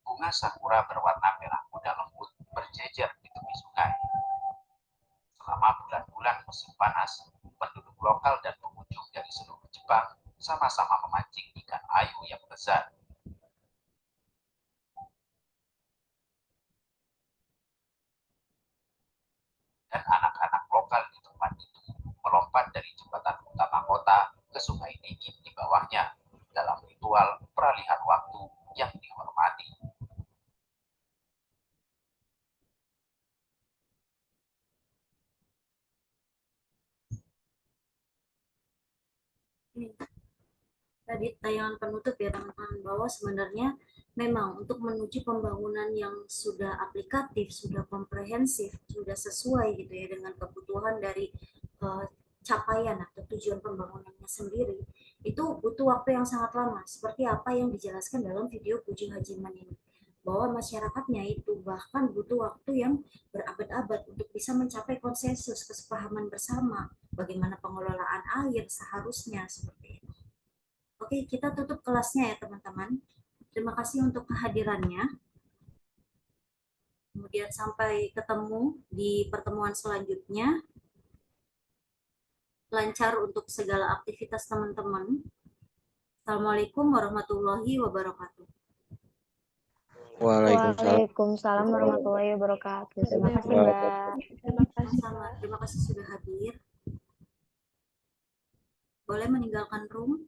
Speaker 14: bunga sakura berwarna merah muda lembut berjejer di tepi sungai. Selama bulan-bulan musim panas, penduduk lokal dan pengunjung dari seluruh Jepang sama-sama memancing ikan ayu yang besar. dan anak-anak lokal di tempat itu melompat dari jembatan utama kota ke sungai dingin di bawahnya dalam ritual peralihan waktu yang dihormati.
Speaker 1: Ini tadi tayangan penutup ya teman-teman, bahwa sebenarnya memang untuk menuju pembangunan yang sudah aplikatif, sudah komprehensif, sudah sesuai gitu ya dengan kebutuhan dari capaian atau tujuan pembangunannya sendiri, itu butuh waktu yang sangat lama, seperti apa yang dijelaskan dalam video Puji Hajiman ini, bahwa masyarakatnya itu bahkan butuh waktu yang berabad-abad untuk bisa mencapai konsensus kesepahaman bersama bagaimana pengelolaan air seharusnya seperti itu. Oke, kita tutup kelasnya ya teman-teman. Terima kasih untuk kehadirannya. Kemudian sampai ketemu di pertemuan selanjutnya. Lancar untuk segala aktivitas teman-teman. Assalamualaikum warahmatullahi wabarakatuh.
Speaker 3: Waalaikumsalam warahmatullahi wabarakatuh. Terima kasih, Mbak.
Speaker 1: Terima kasih sudah hadir. Boleh meninggalkan room.